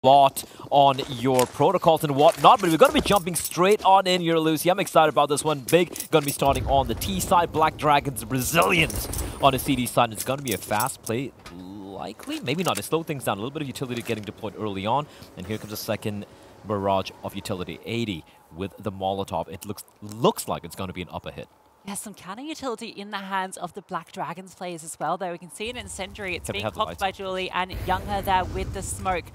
lot on your protocols and whatnot, but we're going to be jumping straight on in here, Lucy. I'm excited about this one. Big going to be starting on the T side. Black Dragons resilient on the CD side. It's going to be a fast play, likely, maybe not. To slow things down, a little bit of utility getting deployed early on, and here comes a second barrage of utility. 80 with the Molotov. It looks like it's going to be an upper hit. Yeah, some counter utility in the hands of the Black Dragons players as well, though. We can see an incendiary. It's being popped by Julie and Younger there with the smoke.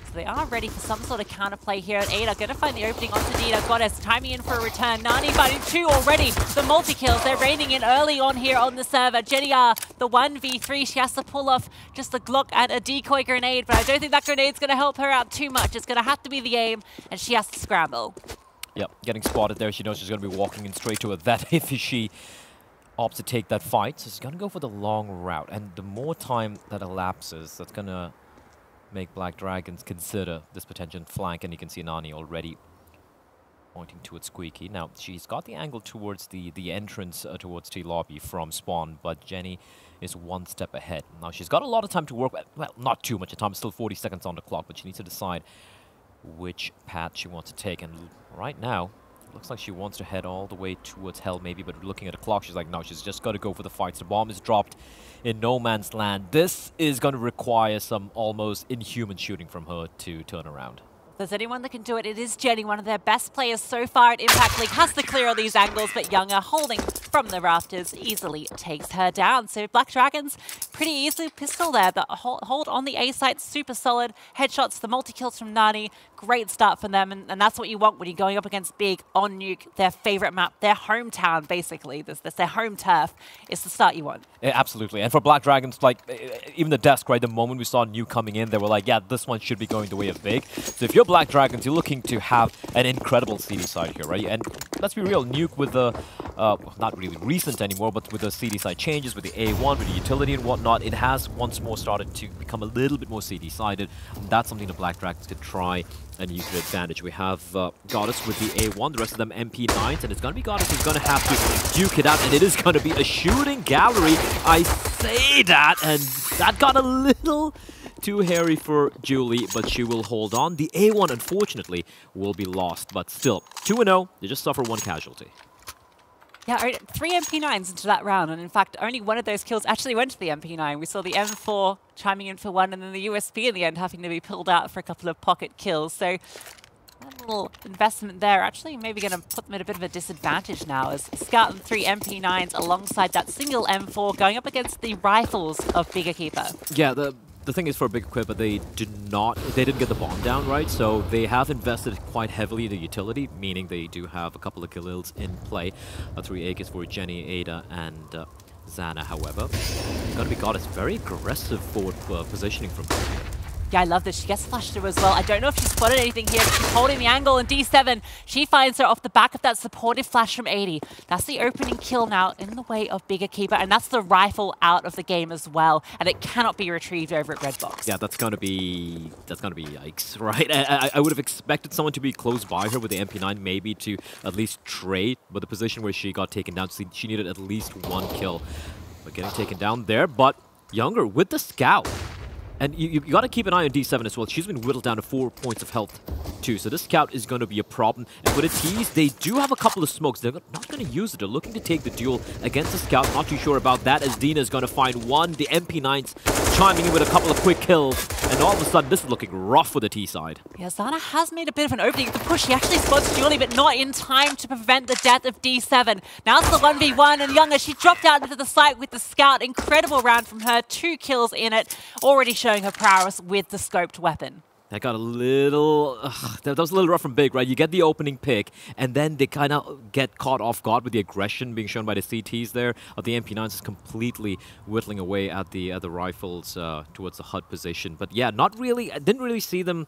So they are ready for some sort of counterplay here. And Ada going to find the opening onto Nina. Goddess timing in for a return. Nani finding two already. The multi-kills, they're raining in early on here on the server. Jenny R, the 1v3. She has to pull off just a Glock and a decoy grenade, but I don't think that grenade's going to help her out too much. It's going to have to be the aim, and she has to scramble. Yep, getting spotted there. She knows she's going to be walking in straight to it. That if she opts to take that fight, so she's going to go for the long route. And the more time that elapses, that's going to make Black Dragons consider this potential flank. And you can see Nani already pointing towards Squeaky. Now, she's got the angle towards the entrance towards T-Lobby from spawn, but Jenny is one step ahead. Now, she's got a lot of time to work with. Well, not too much time. Still 40 seconds on the clock, but she needs to decide which path she wants to take. And right now, it looks like she wants to head all the way towards Hell maybe, but looking at the clock, she's like, no, she's just got to go for the fights. The bomb is dropped in no man's land. This is going to require some almost inhuman shooting from her to turn around. If there's anyone that can do it, it is Jenny, one of their best players so far at Impact League. Has to clear all these angles, but Younger holding from the rafters easily takes her down. So Black Dragons, pretty easily pistol there. The hold on the A site, super solid. Headshots, the multi-kills from Nani, great start for them. And that's what you want when you're going up against Big on Nuke, their favorite map, their hometown, basically. That's their home turf. It's the start you want. Yeah, absolutely. And for Black Dragons, like, even the desk, right, the moment we saw Nuke coming in, they were like, yeah, this one should be going the way of Big. So if you're Black Dragons, you're looking to have an incredible CD side here, right? And let's be real, Nuke with the, not really recent anymore, but with the CD side changes, with the A1, with the utility and whatnot, it has once more started to become a little bit more CD-sided. That's something the Black Dragons could try and use to advantage. We have Goddess with the A1, the rest of them MP9s, and it's going to be Goddess who's going to have to duke it out, and it is going to be a shooting gallery. I say that, and that got a little too hairy for Julie, but she will hold on. The A1, unfortunately, will be lost, but still, 2-0, they just suffer one casualty. Yeah, 3 MP9s into that round, and in fact, only one of those kills actually went to the MP9. We saw the M4 chiming in for one, and then the USP in the end having to be pulled out for a couple of pocket kills. So that little investment there actually maybe going to put them at a bit of a disadvantage now, as Scout and 3 MP9s alongside that single M4 going up against the rifles of Big EQUIPA. Yeah, the thing is, for Big EQUIPA, they didn't get the bomb down, right? So they have invested quite heavily in the utility, meaning they do have a couple of kills in play. 3 AKs for Jenny, Ada, and Xana, however. It's going to be Goddess. Very aggressive forward positioning from her. Yeah, I love this. She gets flashed through as well. I don't know if she spotted anything here, but she's holding the angle, and D7, she finds her off the back of that supportive flash from 80. That's the opening kill now in the way of Big EQUIPA, and that's the rifle out of the game as well, and it cannot be retrieved over at Red Box. Yeah, that's gonna be yikes, right? I would have expected someone to be close by her with the MP9, maybe to at least trade, but the position where she got taken down, she needed at least one kill. But getting taken down there, but Younger with the scout. And you got to keep an eye on D7 as well. She's been whittled down to 4 points of health too. So this scout is going to be a problem. And for the T's, they do have a couple of smokes. They're not going to use it. They're looking to take the duel against the scout. Not too sure about that, as Dina is going to find one. The MP9's chiming in with a couple of quick kills. And all of a sudden, this is looking rough for the T side. Yeah, Xana has made a bit of an opening. The push, he actually spots Julie, but not in time to prevent the death of D7. Now it's the 1v1, and Younger, she dropped out into the site with the scout. Incredible round from her. 2 kills in it. Already showing her prowess with the scoped weapon. That got a little... that was a little rough from Big, right? You get the opening pick, and then they kind of get caught off guard with the aggression being shown by the CTs there. The MP9s is completely whittling away at the rifles towards the HUD position. But yeah, not really... I didn't really see them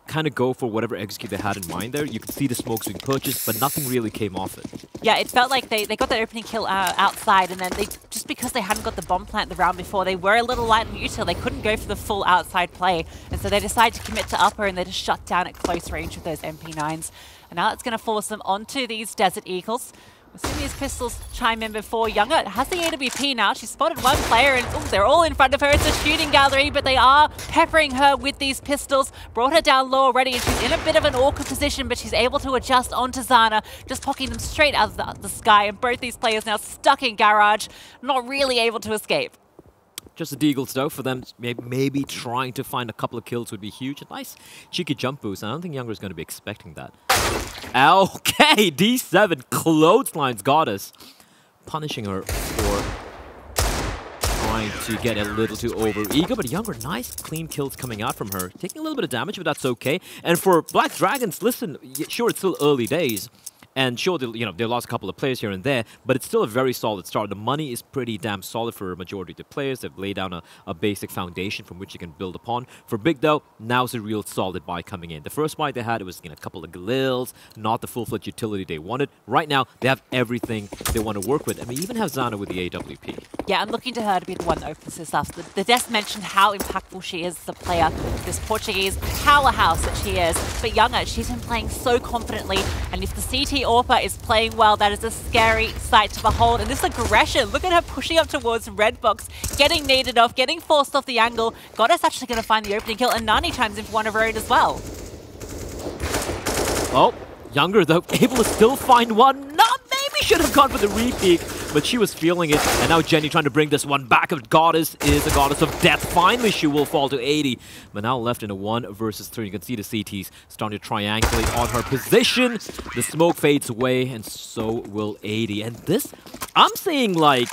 kind of go for whatever execute they had in mind there. You could see the smokes being purchased, but nothing really came off it. Yeah, it felt like they got that opening kill outside, and then just because they hadn't got the bomb plant the round before, they were a little light on util. They couldn't go for the full outside play, and so they decided to commit to upper, and they just shut down at close range with those MP9s. And now it's going to force them onto these Desert Eagles. We've seen these pistols chime in before. Younger has the AWP now. She's spotted one player and they're all in front of her. It's a shooting gallery, but they are peppering her with these pistols. Brought her down low already and she's in a bit of an awkward position, but she's able to adjust onto Zana, just pocking them straight out of the sky. And both these players now stuck in garage, not really able to escape. Just the deagles, though, for them maybe trying to find a couple of kills would be huge. A nice cheeky jump boost. I don't think Younger is going to be expecting that. Okay, D7 clotheslines Goddess, punishing her for trying to get a little too over-eager, but Younger, nice clean kills coming out from her. Taking a little bit of damage, but that's okay. And for Black Dragons, listen, sure, it's still early days. And sure, they lost a couple of players here and there, but it's still a very solid start. The money is pretty damn solid for a majority of the players. They've laid down a basic foundation from which you can build upon. For Big, though, now's a real solid buy coming in. The first buy they had, it was a couple of Galils, not the full-fledged utility they wanted. Right now, they have everything they want to work with. And we even have Zana with the AWP. Yeah, I'm looking to her to be the one that opens this up. The Des mentioned how impactful she is as a player, this Portuguese powerhouse that she is. But Younger, she's been playing so confidently, and if the CT Orpa is playing well, that is a scary sight to behold. And this aggression, look at her pushing up towards Red Box, getting needed off, getting forced off the angle. Goddess actually going to find the opening kill, and Nani chimes in for one of her own as well. Oh, Younger, though, able to still find one. Maybe should have gone for the re-peek, but she was feeling it. And now Jenny trying to bring this one back. Goddess is a goddess of death. Finally, she will fall to 80. But now left in a 1 versus 3. You can see the CTs starting to triangulate on her position. The smoke fades away, and so will 80. And this, I'm seeing like,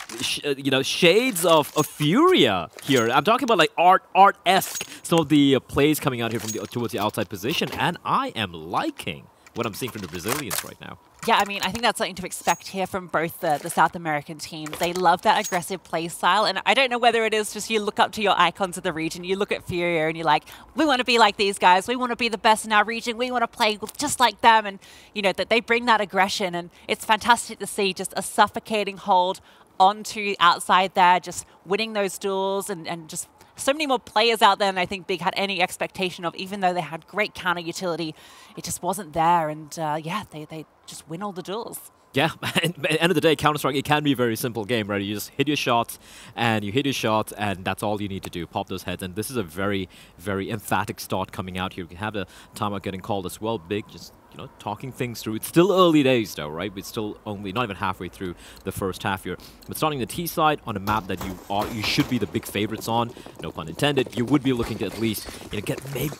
shades of Furia here. I'm talking about like art-esque. Some of the plays coming out here from towards the outside position. And I am liking what I'm seeing from the Brazilians right now. Yeah, I mean, I think that's something to expect here from both the South American teams. They love that aggressive play style, and I don't know whether it is just you look up to your icons of the region, you look at Furia and you're like, we want to be like these guys, we want to be the best in our region, we want to play just like them, and that they bring that aggression, and it's fantastic to see just a suffocating hold onto outside there, just winning those duels and just so many more players out there than I think Big had any expectation of, even though they had great counter utility. It just wasn't there, and yeah, they just win all the duels. Yeah, at the end of the day, Counter-Strike, it can be a very simple game, right? You just hit your shots, and that's all you need to do, pop those heads. And this is a very, very emphatic start coming out here. We can have a timeout getting called as well. Big, just talking things through. It's still early days, though, right? We're still only not even halfway through the first half here. But starting the T side on a map that you should be the big favorites on, no pun intended, you would be looking to at least get maybe,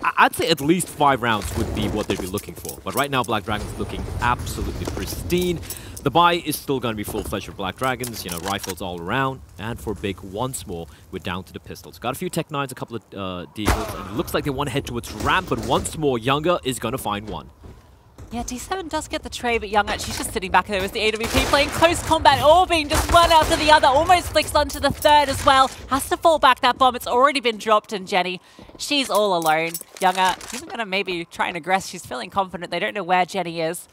I'd say at least 5 rounds would be what they'd be looking for. But right now, Black Dragon's looking absolutely pristine. The buy is still going to be full-fledged for Black Dragons, rifles all around. And for Big, once more, we're down to the pistols. Got a few Tech 9s, a couple of deagles, and it looks like they want to head towards ramp, but once more, Younger is going to find one. Yeah, D7 does get the trade, but Younger, she's just sitting back there with the AWP playing close combat, orbing just one after the other, almost flicks onto the third as well. Has to fall back that bomb, it's already been dropped, and Jenny, she's all alone. Younger, even going to maybe try and aggress, she's feeling confident, they don't know where Jenny is.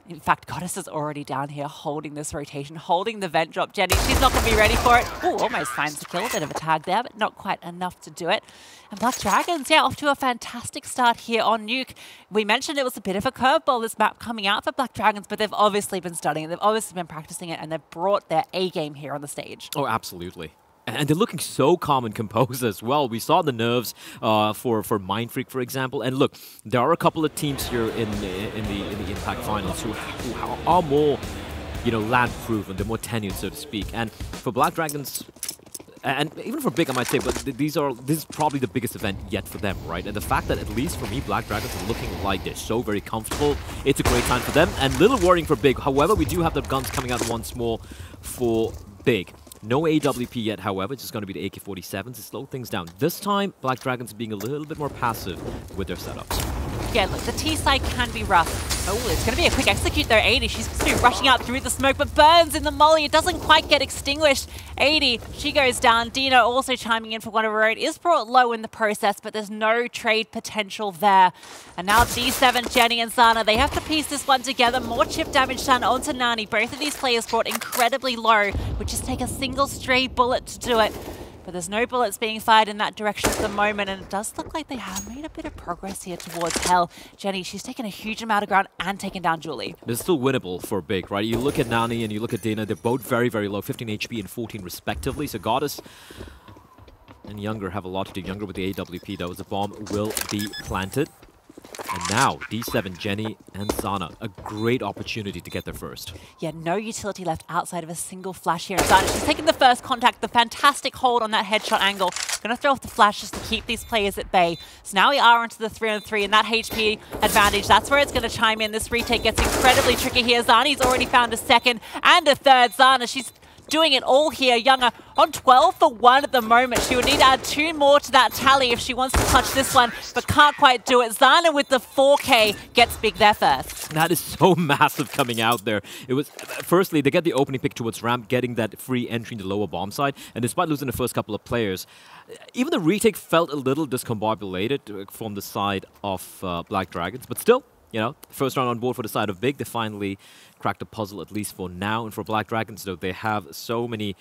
In fact, Goddess is already down here holding this rotation, holding the vent drop. Jenny, she's not going to be ready for it. Ooh, almost finds the kill. Bit of a tag there, but not quite enough to do it. And Black Dragons, yeah, off to a fantastic start here on Nuke. We mentioned it was a bit of a curveball, this map coming out for Black Dragons, but they've obviously been studying it. They've obviously been practicing it, and they've brought their A-game here on the stage. Oh, absolutely. And they're looking so calm and composed as well. We saw the nerves for Mind Freak, for example. And look, there are a couple of teams here in the Impact Finals who are more, land-proof and they're more tenured, so to speak. And for Black Dragons, and even for Big, I might say, but this is probably the biggest event yet for them, right? And the fact that, at least for me, Black Dragons are looking like they're so very comfortable, it's a great time for them. And little worrying for Big. However, we do have the guns coming out once more for Big. No AWP yet, however, it's just going to be the AK-47s to slow things down. This time, Black Dragons being a little bit more passive with their setups. Yeah, look, the T side can be rough. Oh, it's going to be a quick execute there, 80. She's supposed to be rushing out through the smoke, but burns in the molly. It doesn't quite get extinguished. 80, she goes down. Dino also chiming in for one of her own. Is brought low in the process, but there's no trade potential there. And now D7, Jenny and Zana, they have to piece this one together. More chip damage done onto Nani. Both of these players brought incredibly low, which just take a single stray bullet to do it. But there's no bullets being fired in that direction at the moment, and it does look like they have made a bit of progress here towards Hell. Jenny, she's taken a huge amount of ground and taken down Julie. It's still winnable for Big, right? You look at Nani and you look at Dina, they're both very, very low, 15 HP and 14 respectively. So Goddess and Younger have a lot to do. Younger with the AWP, though, as the bomb will be planted. And now, D7, Jenny, and Zana, a great opportunity to get there first. Yeah, no utility left outside of a single flash here. Zana, she's taking the first contact, the fantastic hold on that headshot angle. Going to throw off the flash just to keep these players at bay. So now we are onto the 3-on-3, and that HP advantage, that's where it's going to chime in. This retake gets incredibly tricky here. Zani's already found a second and a third. Zana, she's doing it all here. Younger on 12 for 1 at the moment. She would need to add 2 more to that tally if she wants to touch this one, but can't quite do it. Zana with the 4K gets Big there first. That is so massive coming out there. It was, firstly, they get the opening pick towards ramp, getting that free entry in the lower bomb side, and despite losing the first couple of players, even the retake felt a little discombobulated from the side of Black Dragons, but still, you know, first round on board for the side of Big. They finally cracked the puzzle, at least for now. And for Black Dragons, though, they have so much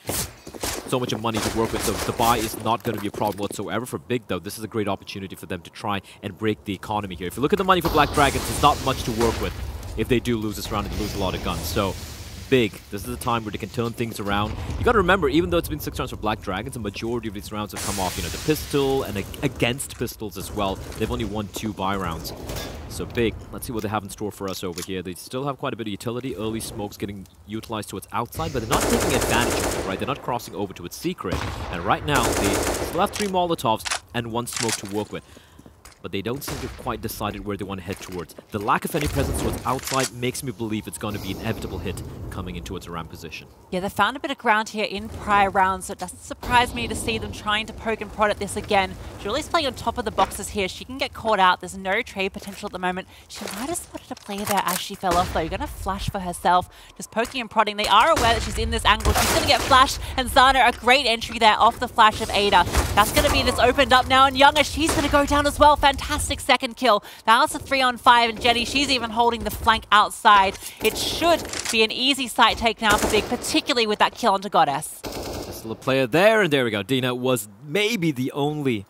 money to work with, so the buy is not going to be a problem whatsoever. For Big, though, this is a great opportunity for them to try and break the economy here. If you look at the money for Black Dragons, it's not much to work with if they do lose this round and lose a lot of guns. So Big, this is a time where they can turn things around. You got to remember, even though it's been 6 rounds for Black Dragons, the majority of these rounds have come off, you know, the pistol and against pistols as well. They've only won 2 buy rounds. So Big, let's see what they have in store for us over here. They still have quite a bit of utility. Early smokes getting utilized to its outside, but they're not taking advantage of it, right? They're not crossing over to its secret. And right now, they still have 3 Molotovs and 1 smoke to work with. But they don't seem to have quite decided where they want to head towards. The lack of any presence towards outside makes me believe it's going to be an inevitable hit coming in towards a ramp position. Yeah, they found a bit of ground here in prior rounds, so it doesn't surprise me to see them trying to poke and prod at this again. Julie's playing on top of the boxes here. She can get caught out. There's no trade potential at the moment. She might have spotted a player there as she fell off, though. You're going to flash for herself, just poking and prodding. They are aware that she's in this angle. She's going to get flashed, and Zana, a great entry there off the flash of Ada. That's going to be this opened up now, and Younger, she's going to go down as well. Fantastic second kill. Now it's a 3-on-5, and Jenny, she's even holding the flank outside. It should be an easy site take now for Big, particularly with that kill onto Goddess. There's still a player there, and there we go. Dina was maybe the only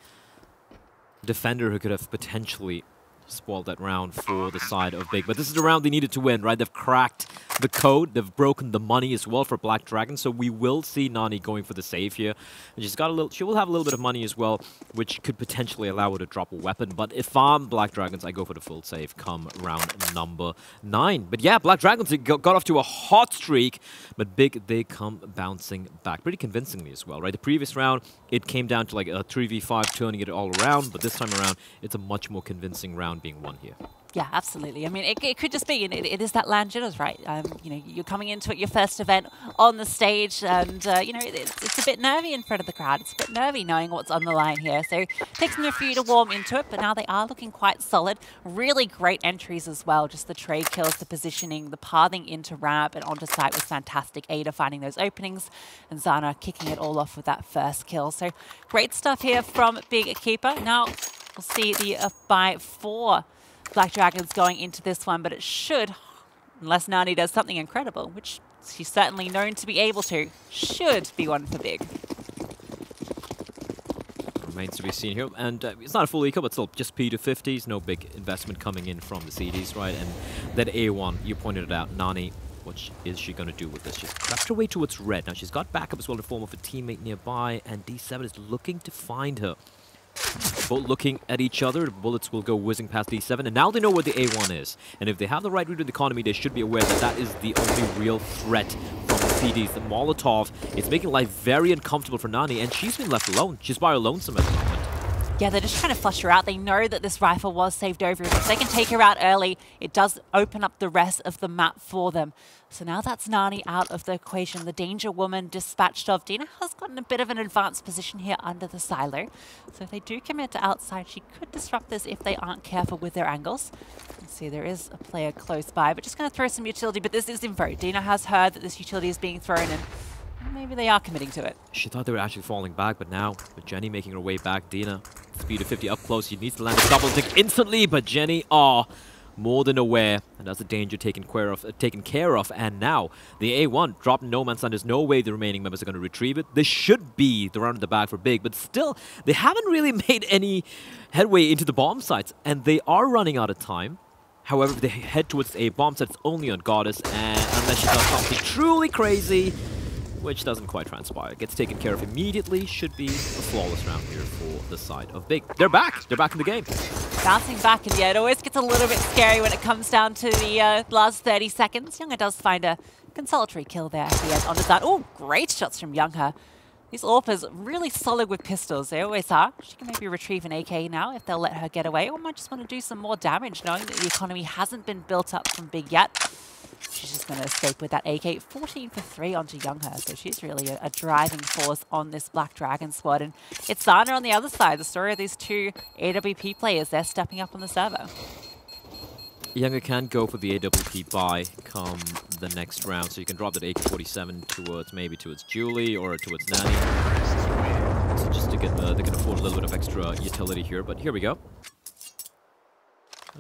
defender who could have potentially spoiled that round for the side of Big. But this is the round they needed to win, right? They've cracked the code. They've broken the money as well for Black Dragon. So we will see Nani going for the save here. And she's got a little, she will have a little bit of money as well, which could potentially allow her to drop a weapon. But if I'm Black Dragons, I go for the full save come round number 9. But yeah, Black Dragons got off to a hot streak, but Big, they come bouncing back pretty convincingly as well, right? The previous round, it came down to like a 3v5, turning it all around. But this time around, it's a much more convincing round being won here. Yeah, absolutely. I mean, it could just be, and it is that land jitters, right? You know, you're coming into it, your first event on the stage, and, you know, it's a bit nervy in front of the crowd. It's a bit nervy knowing what's on the line here. So it takes them a few to warm into it, but now they are looking quite solid. Really great entries as well. Just the trade kills, the positioning, the pathing into ramp and onto site was fantastic. Ada finding those openings, and Zana kicking it all off with that first kill. So great stuff here from Big EQUIPA. Now we'll see the by 4 Black Dragons going into this one, but it should, unless Nani does something incredible, which she's certainly known to be able to, should be one for Big. Remains to be seen here, and it's not a full eco, but still just P250s, no big investment coming in from the CDs, right? And that A1, you pointed it out, Nani, what is she going to do with this? She's crept her way towards red. Now she's got backup as well in the form of a teammate nearby, and D7 is looking to find her. Both looking at each other, the bullets will go whizzing past D7, and now they know where the A1 is. And if they have the right read of the economy, they should be aware that that is the only real threat from the CDs. The Molotov is making life very uncomfortable for Nani, and she's been left alone. She's by her lonesome at the moment. Yeah, they're just trying to flush her out. They know that this rifle was saved over. If they can take her out early, it does open up the rest of the map for them. So now that's Nani out of the equation. The danger woman dispatched of. Dina has gotten a bit of an advanced position here under the silo. So if they do commit to outside, she could disrupt this if they aren't careful with their angles. Let's see, there is a player close by, but just going to throw some utility. But this is info. Dina has heard that this utility is being thrown in. Maybe they are committing to it. She thought they were actually falling back, but now with Jenny making her way back, Dina, speed of 50 up close. She needs to land a double tick instantly, but Jenny, more than aware, and that's a danger taken care of. And now the A1 dropped in no man's land. There's no way the remaining members are going to retrieve it. This should be the round in the bag for Big, but still, they haven't really made any headway into the bomb sites, and they are running out of time. However, if they head towards a bomb site, it's only on Goddess, and unless she does something truly crazy, which doesn't quite transpire. Gets taken care of immediately. Should be a flawless round here for the side of Big. They're back. They're back in the game. Bouncing back, and yeah, it always gets a little bit scary when it comes down to the last 30 seconds. Youngha does find a consolatory kill there at the end on design. Oh, great shots from Youngha. These AWPers really solid with pistols. They always are. She can maybe retrieve an AK now if they'll let her get away, or might just want to do some more damage, knowing that the economy hasn't been built up from Big yet. She's just going to escape with that AK. 14 for 3 onto Youngha, so she's really a driving force on this Black Dragon squad. And it's Zana on the other side. The story of these two AWP players, they're stepping up on the server. Youngha can go for the AWP buy come the next round, so you can drop that AK-47 towards Julie or towards Nanny. So just to get they can afford a little bit of extra utility here, but here we go.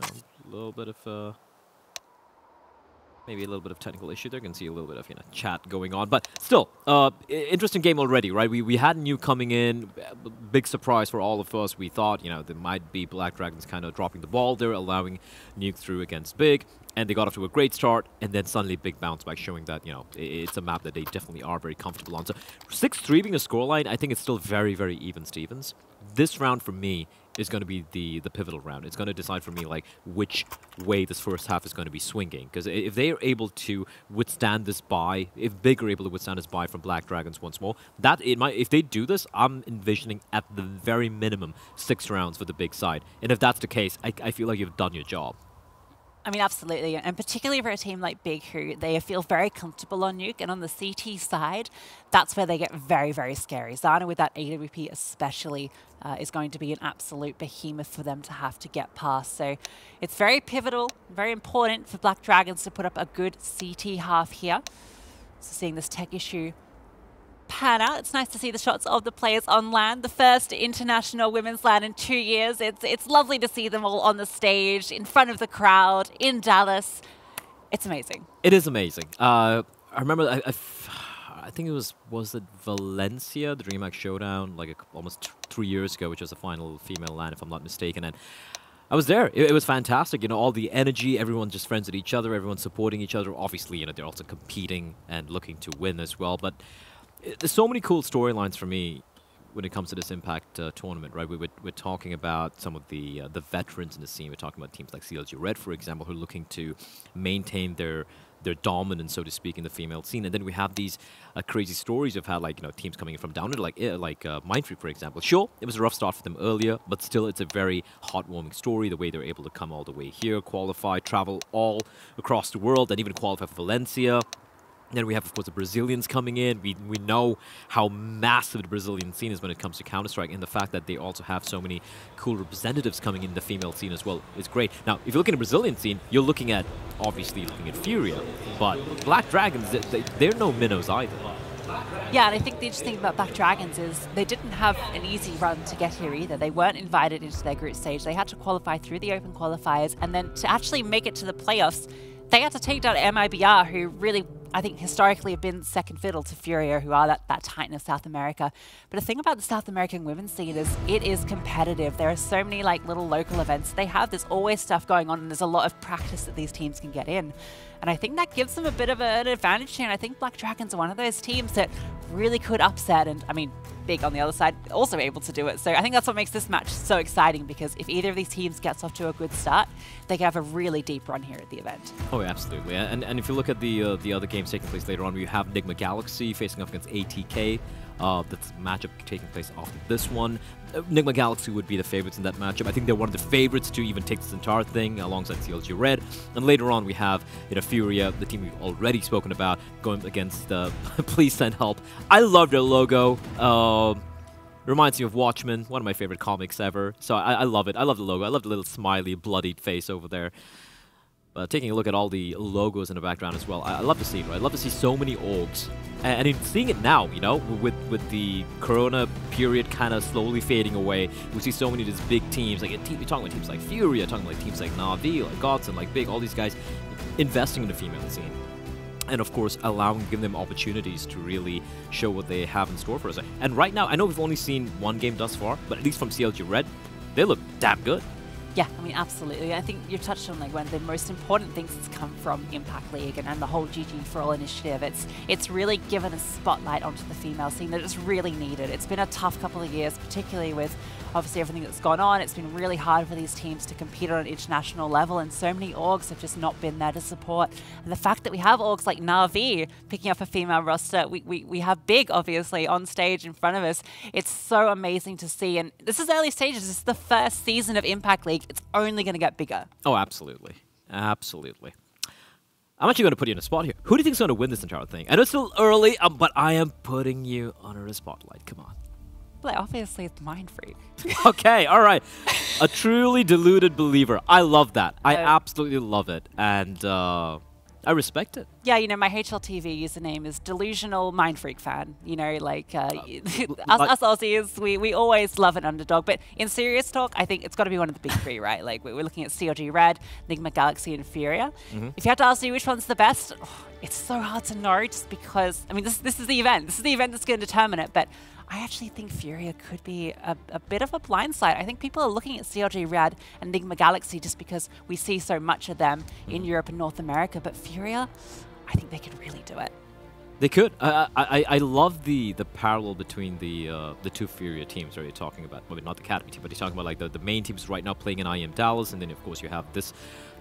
A little bit of maybe a little bit of technical issue there. You can see a little bit of chat going on, but still, interesting game already, right? We had Nuke coming in, big surprise for all of us. We thought, there might be Black Dragons kind of dropping the ball there, allowing Nuke through against Big, and they got off to a great start, and then suddenly Big bounce back, showing that it's a map that they definitely are very comfortable on. So 6-3 being a scoreline, I think it's still very, very even Stevens. This round for me is going to be the pivotal round. It's going to decide for me like which way this first half is going to be swinging. Because if they are able to withstand this buy, if Big are able to withstand this buy from Black Dragons once more, if they do this, I'm envisioning at the very minimum 6 rounds for the Big side. And if that's the case, I feel like you've done your job. I mean, absolutely, and particularly for a team like Big, who they feel very comfortable on Nuke, and on the CT side, that's where they get very, very scary. Zana with that AWP especially is going to be an absolute behemoth for them to have to get past. So it's very pivotal, very important for Black Dragons to put up a good CT half here. So seeing this tech issue pan out. It's nice to see the shots of the players on land. The first international women's LAN in 2 years. It's lovely to see them all on the stage, in front of the crowd, in Dallas. It's amazing. It is amazing. I remember, I think it was it Valencia, the DreamHack Showdown, like almost 3 years ago, which was the final female LAN, if I'm not mistaken. And I was there. It was fantastic. All the energy, everyone just friends with each other, everyone supporting each other. Obviously, they're also competing and looking to win as well. But there's so many cool storylines for me when it comes to this Impact tournament, right? We're talking about some of the veterans in the scene. We're talking about teams like CSGO Red, for example, who are looking to maintain their dominance, so to speak, in the female scene. And then we have these crazy stories we've had, like teams coming in from down under, like Mindfree, for example. Sure, it was a rough start for them earlier, but still, it's a very heartwarming story. The way they're able to come all the way here, qualify, travel all across the world, and even qualify for Valencia. Then we have, of course, the Brazilians coming in. We know how massive the Brazilian scene is when it comes to Counter-Strike, and the fact that they also have so many cool representatives coming in the female scene as well is great. Now, if you look at the Brazilian scene, you're looking at, obviously, Furia, but Black Dragons, they're no minnows either. Yeah, and I think the interesting thing about Black Dragons is they didn't have an easy run to get here either. They weren't invited into their group stage. They had to qualify through the open qualifiers, and then to actually make it to the playoffs, they had to take down MIBR, who really, I think, historically have been second fiddle to Furia, who are that titan of South America. But the thing about the South American women's scene is it is competitive. There are so many little local events they have. There's always stuff going on, and there's a lot of practice that these teams can get in. And I think that gives them a bit of an advantage here. And I think Black Dragons are one of those teams that really could upset. And I mean, Big on the other side also able to do it. So I think that's what makes this match so exciting, because if either of these teams gets off to a good start, they can have a really deep run here at the event. Oh, absolutely. And if you look at the other games taking place later on, we have Nigma Galaxy facing off against ATK. That's matchup taking place after this one. Nigma Galaxy would be the favorites in that matchup. I think they're one of the favorites to even take this entire thing alongside CLG Red. And later on, we have Furia, the team we've already spoken about, going against Please Send Help. I love their logo. Reminds me of Watchmen, one of my favorite comics ever. So I love it. I love the logo. I love the little smiley, bloodied face over there. taking a look at all the logos in the background as well, I love to see it, right? I love to see so many orgs. And in seeing it now, you know, with the Corona period kind of slowly fading away, we see so many of these big teams. Like, you're talking about teams like Furia, talking about teams like Na'Vi, like Godson, like Big, all these guys investing in the female scene. And of course, giving them opportunities to really show what they have in store for us. And right now, I know we've only seen one game thus far, but at least from CLG Red, they look damn good. Yeah, I mean, absolutely. I think you touched on like one of the most important things that's come from Impact League and the whole GG for All initiative. It's really given a spotlight onto the female scene that it's really needed. It's been a tough couple of years, particularly with obviously everything that's gone on. It's been really hard for these teams to compete on an international level, and so many orgs have just not been there to support. And the fact that we have orgs like Na'Vi picking up a female roster, we have Big, obviously, on stage in front of us. It's so amazing to see. And this is early stages. This is the first season of Impact League. It's only going to get bigger. Oh, absolutely. Absolutely. I'm actually going to put you in a spot here. Who do you think is going to win this entire thing? I know it's still early, but I am putting you under the spotlight. Come on. Well, obviously, it's Mind Freak. Okay, all right. A truly deluded believer. I love that. I absolutely love it. And I respect it. Yeah, you know, my HLTV username is Delusional Mind Freak Fan. You know, like, us Aussies, we always love an underdog. But in serious talk, I think it's got to be one of the big three, right? Like, we're looking at CLG Red, Enigma Galaxy, and Furia. If you had to ask me which one's the best, it's so hard to know just because, I mean, this is the event. This is the event that's going to determine it. But I actually think Furia could be a bit of a blindside. I think people are looking at CLG Red and Enigma Galaxy just because we see so much of them in Europe and North America. But Furia, I think they could really do it. They could. I love the parallel between the two Furia teams that you're talking about. Well, not the Academy team, but you're talking about like the main teams right now playing in IEM Dallas, and then of course you have this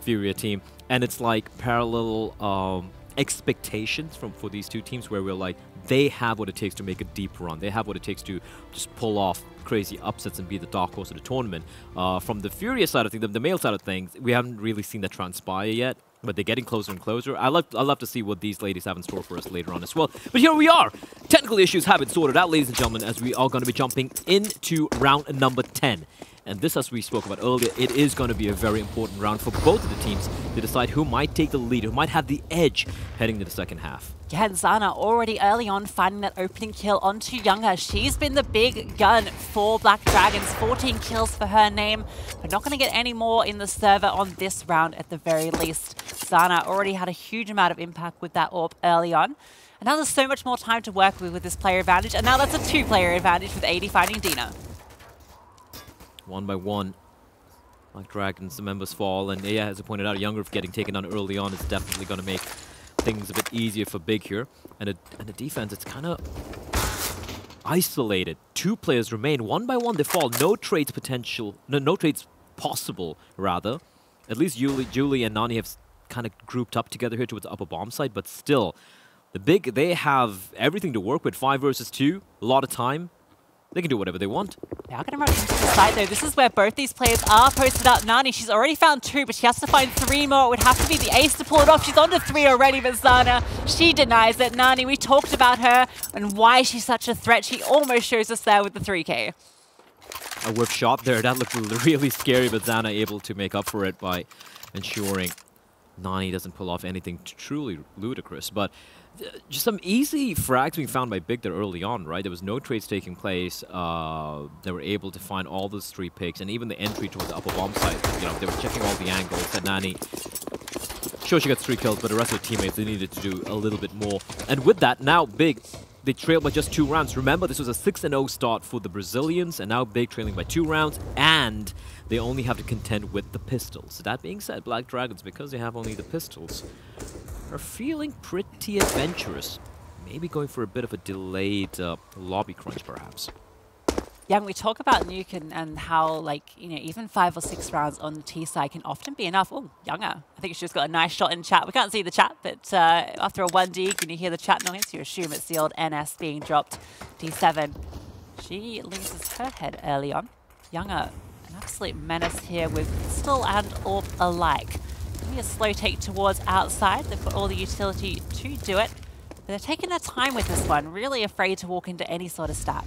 Furia team, and it's like parallel expectations for these two teams where we're like, they have what it takes to make a deep run. They have what it takes to just pull off crazy upsets and be the dark horse of the tournament. From the Furia side of things, the male side of things, we haven't really seen that transpire yet, but they're getting closer and closer. I love to see what these ladies have in store for us later on as well. But here we are. Technical issues have been sorted out, ladies and gentlemen, as we are going to be jumping into round number 10. And this, as we spoke about earlier, it is going to be a very important round for both of the teams to decide who might take the lead, who might have the edge heading to the second half. Yeah, and Zana already early on finding that opening kill onto Younger. She's been the big gun for Black Dragons. 14 kills for her name, but not going to get any more in the server on this round at the very least. Zana already had a huge amount of impact with that AWP early on. And now there's so much more time to work with this player advantage. And now that's a two-player advantage with 80 finding Dina. One by one, Black Dragons, the members fall. And yeah, as I pointed out, Younger getting taken down early on is definitely going to make things a bit easier for Big here. And the defense, it's kind of isolated. Two players remain. One by one, they fall. No trades potential. No trades possible, rather. At least Julie and Nani have kind of grouped up together here towards the upper bomb side. But still, the Big, they have everything to work with. 5 versus 2, a lot of time. They can do whatever they want. They are going to run into the side, though. This is where both these players are posted up. Nani, she's already found 2, but she has to find 3 more. It would have to be the ace to pull it off. She's on to 3 already, but Zana, she denies it. Nani, we talked about her and why she's such a threat. She almost shows us there with the 3K. A whip shot there. That looked really scary, but Zana able to make up for it by ensuring Nani doesn't pull off anything truly ludicrous. But just some easy frags being found by Big there early on, right? There was no trades taking place. They were able to find all those 3 picks, and even the entry towards the upper bomb side. You know, they were checking all the angles. And Nani, sure, she got 3 kills, but the rest of the teammates, they needed to do a little bit more. And with that, now Big, they trailed by just 2 rounds. Remember, this was a 6-0 start for the Brazilians, and now Big trailing by 2 rounds, and they only have to contend with the pistols. That being said, Black Dragons, because they have only the pistols, are feeling pretty adventurous. Maybe going for a bit of a delayed lobby crunch, perhaps. Yeah, and we talk about Nuke and how, like, you know, even 5 or 6 rounds on the T side can often be enough. Oh, Younger. I think she's just got a nice shot in chat. We can't see the chat, but after a 1D, when you hear the chat noise, you assume it's the old NS being dropped. T7. She loses her head early on. Younger, an absolute menace here with pistol and AWP alike. Maybe a slow take towards outside. They've got all the utility to do it. But they're taking their time with this one, really afraid to walk into any sort of stack.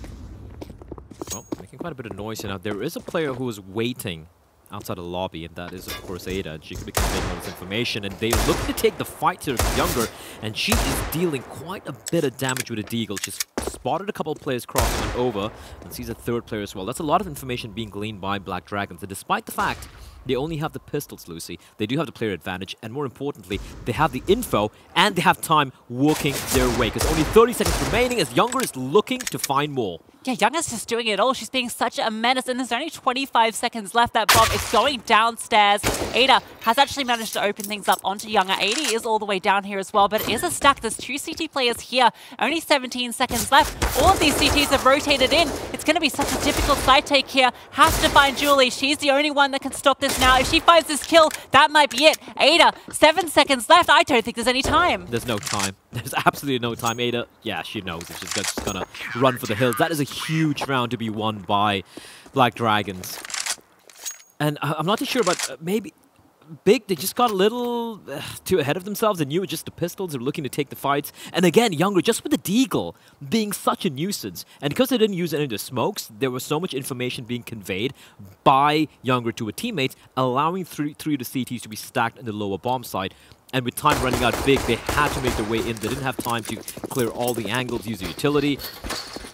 Well, making quite a bit of noise now. There is a player who is waiting outside the lobby, and that is, of course, Ada. And she could be conveying all this information, and they look to take the fight to Younger, and she is dealing quite a bit of damage with a deagle. She's spotted a couple of players crossing over, and sees a third player as well. That's a lot of information being gleaned by Black Dragons, and despite the fact they only have the pistols, Lucy, they do have the player advantage, and more importantly, they have the info, and they have time working their way, because only 30 seconds remaining as Younger is looking to find more. Yeah, Younger's just doing it all. She's being such a menace, and there's only 25 seconds left. That bomb is going downstairs. Ada has actually managed to open things up onto Younger. 80 is all the way down here as well, but it is a stack. There's 2 CT players here. Only 17 seconds left. All of these CTs have rotated in. It's going to be such a difficult side take here. Has to find Julie. She's the only one that can stop this now. If she finds this kill, that might be it. Ada, 7 seconds left. I don't think there's any time. There's no time. There's absolutely no time. Ada, yeah, she knows that she's just going to run for the hills. That is a huge round to be won by Black Dragons. And I'm not too sure, but maybe Big, they just got a little too ahead of themselves. They knew it was just the pistols. They were looking to take the fights. And again, Younger, just with the deagle being such a nuisance. And because they didn't use any of the smokes, there was so much information being conveyed by Younger to her teammates, allowing three of the CTs to be stacked in the lower bomb side. And with time running out Big, they had to make their way in. They didn't have time to clear all the angles, use the utility.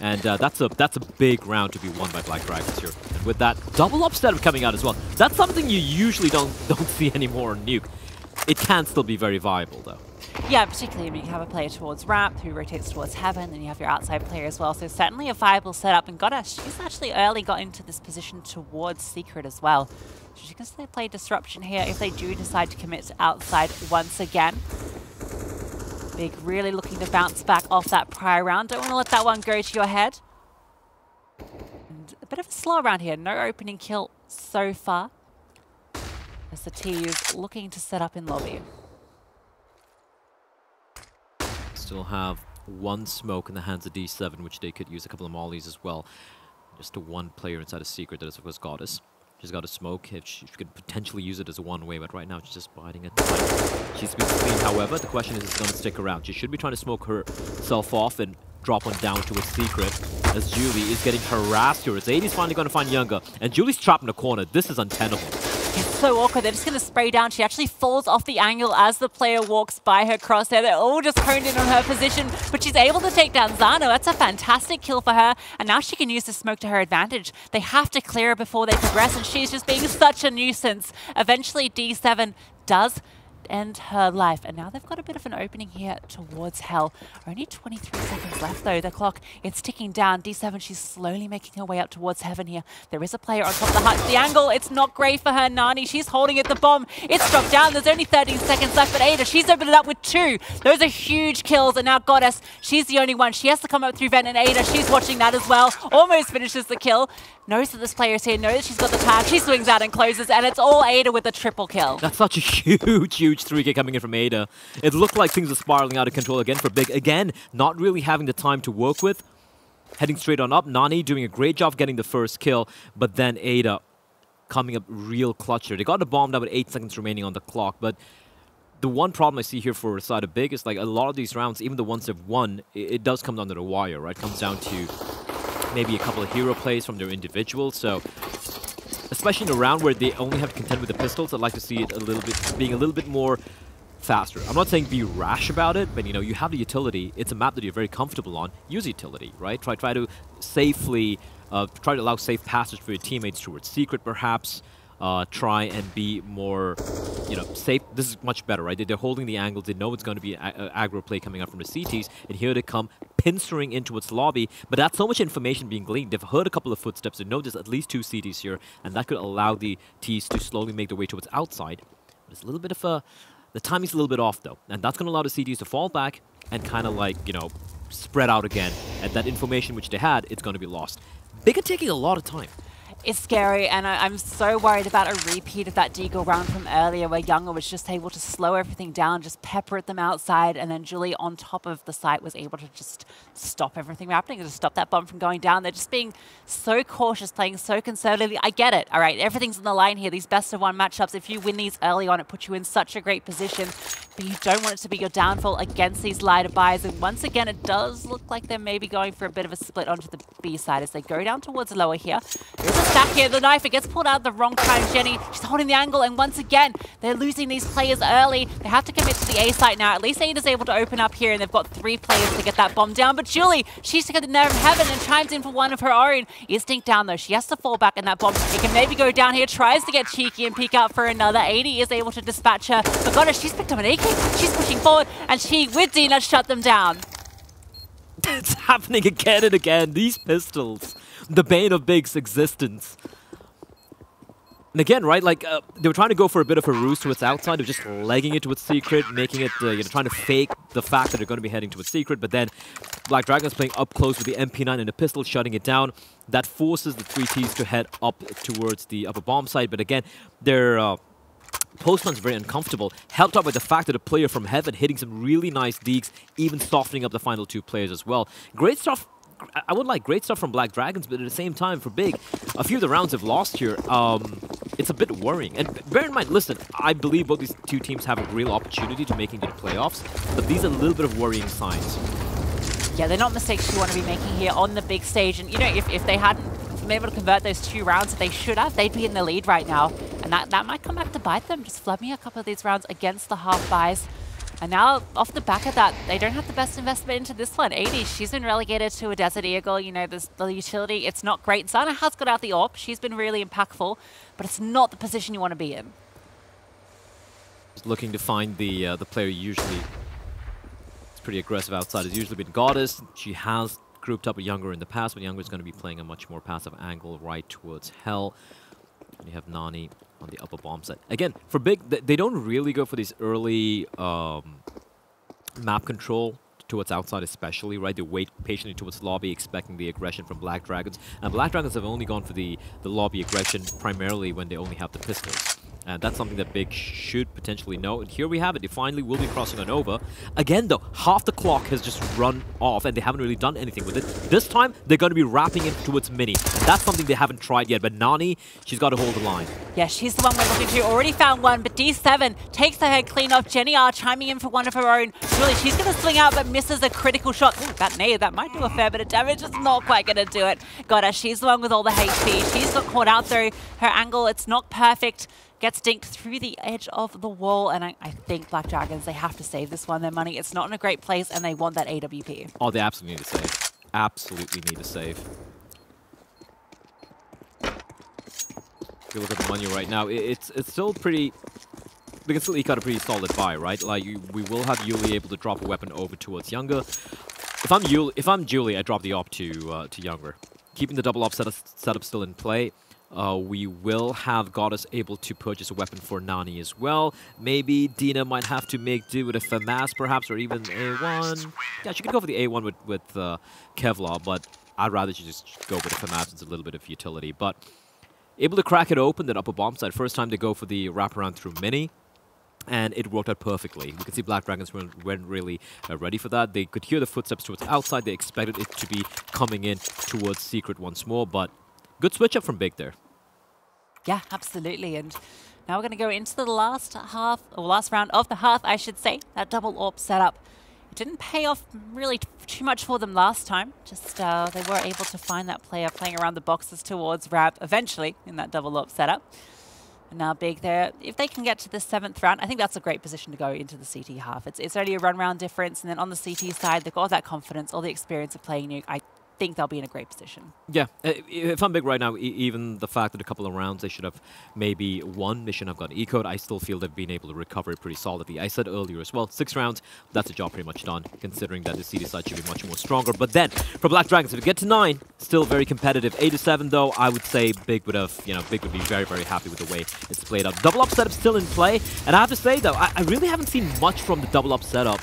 And that's a big round to be won by Black Dragons here. And with that double up setup coming out as well, that's something you usually don't see anymore on Nuke. It can still be very viable though. Yeah, particularly when you have a player towards ramp who rotates towards heaven, and you have your outside player as well. So certainly a viable setup. And Goddess, she's actually early got into this position towards Secret as well. So she can still play disruption here if they do decide to commit to outside once again. Big really looking to bounce back off that prior round. Don't want to let that one go to your head. And a bit of a slow round here. No opening kill so far, as the T is looking to set up in lobby. Still have one smoke in the hands of D7, which they could use a couple of mollies as well. Just to one player inside a Secret, that is of course Goddess. She's got a smoke. If she could potentially use it as a one-way, but right now she's just biding it. She's been clean, however. The question is it's going to stick around. She should be trying to smoke herself off and drop one down to a Secret, as Julie is getting harassed here. As 80's finally going to find Younger, and Julie's trapped in a corner. This is untenable. It's so awkward. They're just going to spray down. She actually falls off the angle as the player walks by her crosshair. They're all just honed in on her position, but she's able to take down Zano. That's a fantastic kill for her, and now she can use the smoke to her advantage. They have to clear her before they progress, and she's just being such a nuisance. Eventually, D7 does end her life, and now they've got a bit of an opening here towards Hell. Only 23 seconds left though. The clock, it's ticking down. D7, she's slowly making her way up towards Heaven here. There is a player on top of the hut. The angle, it's not great for her. Nani, she's holding it. The bomb, it's dropped down. There's only 13 seconds left, but Ada, she's opened it up with 2. Those are huge kills, and now Goddess, she's the only one. She has to come up through vent, and Ada, she's watching that as well. Almost finishes the kill. Knows that this player is here, knows that she's got the tag. She swings out and closes, and it's all Ada with a triple kill. That's such a huge 3K coming in from Ada. It looked like things are spiraling out of control again for Big. Again, not really having the time to work with. Heading straight on up. Nani doing a great job getting the first kill, but then Ada coming up real clutch here. They got the bomb down with 8 seconds remaining on the clock, but the one problem I see here for the side of Big is like a lot of these rounds, even the ones they've won, it does come down to the wire, right? It comes down to maybe a couple of hero plays from their individuals. So especially in a round where they only have to contend with the pistols, I'd like to see it being a little bit more faster. I'm not saying be rash about it, but you know, you have the utility. It's a map that you're very comfortable on. Use utility, right? Try to safely try to allow safe passage for your teammates towards Secret, perhaps. Try and be more, you know, safe. This is much better, right? They're holding the angles. They know it's going to be an aggro play coming out from the CTs, and here they come, pincering into its lobby. But that's so much information being gleaned. They've heard a couple of footsteps. They know there's at least 2 CTs here, and that could allow the Ts to slowly make their way towards outside. But it's a little bit of a... The timing's a little bit off, though, and that's going to allow the CTs to fall back and kind of like, you know, spread out again. And that information which they had, it's going to be lost. Big are taking a lot of time. It's scary, and I'm so worried about a repeat of that Deagle round from earlier where Younger was just able to slow everything down, just pepper at them outside, and then Julie on top of the site was able to just stop everything happening and just stop that bomb from going down. They're just being so cautious, playing so conservatively. I get it, all right, everything's on the line here. These best-of-1 matchups, if you win these early on, it puts you in such a great position. but you don't want it to be your downfall against these lighter buys. And once again, it does look like they're maybe going for a bit of a split onto the B side as they go down towards lower here. There's a stack here. The knife, it gets pulled out at the wrong time. Jenny, she's holding the angle, and once again, they're losing these players early. They have to commit to the A site now. At least Ada's able to open up here, and they've got 3 players to get that bomb down. But Julie, she's taken there from heaven and chimes in for one of her own. Instinct down, though. She has to fall back in that bomb. It can maybe go down here, tries to get cheeky and peek out for another. 80 is able to dispatch her. But gosh, she's picked up an AK. She's pushing forward, and she, with Dina, shut them down. It's happening again and again. These pistols, the bane of Big's existence. And again, right, like, they were trying to go for a bit of a ruse to its outside, of just legging it to its secret, making it, you know, trying to fake the fact that they're going to be heading to its secret, but then Black Dragon's playing up close with the MP9 and the pistol, shutting it down. That forces the 3Ts to head up towards the upper bomb site, but again, their postman's very uncomfortable, helped out by the fact that a player from Heaven hitting some really nice deeks, even softening up the final 2 players as well. Great stuff. I would like great stuff from Black Dragons, but at the same time, for Big, a few of the rounds they've lost here, it's a bit worrying. And bear in mind, listen, I believe both these 2 teams have a real opportunity to make it to the playoffs, but these are a little bit of worrying signs. Yeah, they're not mistakes you want to be making here on the big stage. And, you know, if they hadn't been able to convert those 2 rounds that they should have, they'd be in the lead right now. And that might come back to bite them, just flubbing a couple of these rounds against the half buys. And now, off the back of that, they don't have the best investment into this one. 80, she's been relegated to a Desert Eagle. You know, the utility, it's not great. Zana has got out the AWP. She's been really impactful, but it's not the position you want to be in. Just looking to find the player usually. It's pretty aggressive outside. It's usually been Goddess. She has grouped up with Younger in the past, but Younger is going to be playing a much more passive angle right towards Hell. And you have Nani on the upper bomb side. Again, for Big, they don't really go for these early map control towards outside especially, right? They wait patiently towards lobby, expecting the aggression from Black Dragons. And Black Dragons have only gone for the lobby aggression primarily when they only have the pistols. And that's something that Big should potentially know. And here we have it. They finally will be crossing on over. Again, though, half the clock has just run off, and they haven't really done anything with it. This time, they're going to be wrapping it towards Mini. And that's something they haven't tried yet. But Nani, she's got to hold the line. Yeah, she's the one we're looking to. Already found one, but D7 takes her head clean off. Jenny R chiming in for one of her own. Really, she's going to swing out, but misses a critical shot. Ooh, that nade, that might do a fair bit of damage. It's not quite going to do it. Got her. She's the one with all the HP. She's got caught out, though. Her angle, it's not perfect. Gets dinked through the edge of the wall, and I think Black Dragons, they have to save this one. Their money, it's not in a great place, and they want that AWP. Oh, they absolutely need to save. Absolutely need to save. If you look at the money right now, it's still pretty... We can still eke out a pretty solid buy, right? Like, we will have Yuli able to drop a weapon over towards Younger. If I'm Julie, I drop the op to Younger. Keeping the double op setup still in play. We will have Goddess able to purchase a weapon for Nani as well. Maybe Dina might have to make do with a FAMAS perhaps, or even A1. Yeah, she could go for the A1 with Kevlar, but I'd rather she just go with the FAMAS. It's a little bit of utility. But able to crack it open, that upper bomb side. First time they go for the wraparound through Mini. And it worked out perfectly. We can see Black Dragons weren't really ready for that. They could hear the footsteps towards outside. They expected it to be coming in towards Secret once more, but good switch up from Big there. Yeah, absolutely. And now we're going to go into the last half, or last round of the half, I should say. That double AWP setup. It didn't pay off really too much for them last time. Just they were able to find that player playing around the boxes towards Rab eventually in that double AWP setup. And now Big there, if they can get to the 7th round, I think that's a great position to go into the CT half. It's only a run round difference, and then on the CT side, they've got all that confidence, all the experience of playing Nuke. I think they'll be in a great position. Yeah, if I'm Big right now, even the fact that a couple of rounds they should have maybe won, they shouldn't have gotten ecoed, I still feel they've been able to recover it pretty solidly. I said earlier as well, 6 rounds, that's a job pretty much done, considering that the CD side should be much more stronger. But then, for Black Dragons, if we get to 9, still very competitive. 8 to 7 though, I would say Big would have, Big would be very, very happy with the way it's played out. Double up setup still in play, and I have to say though, I really haven't seen much from the double up setup,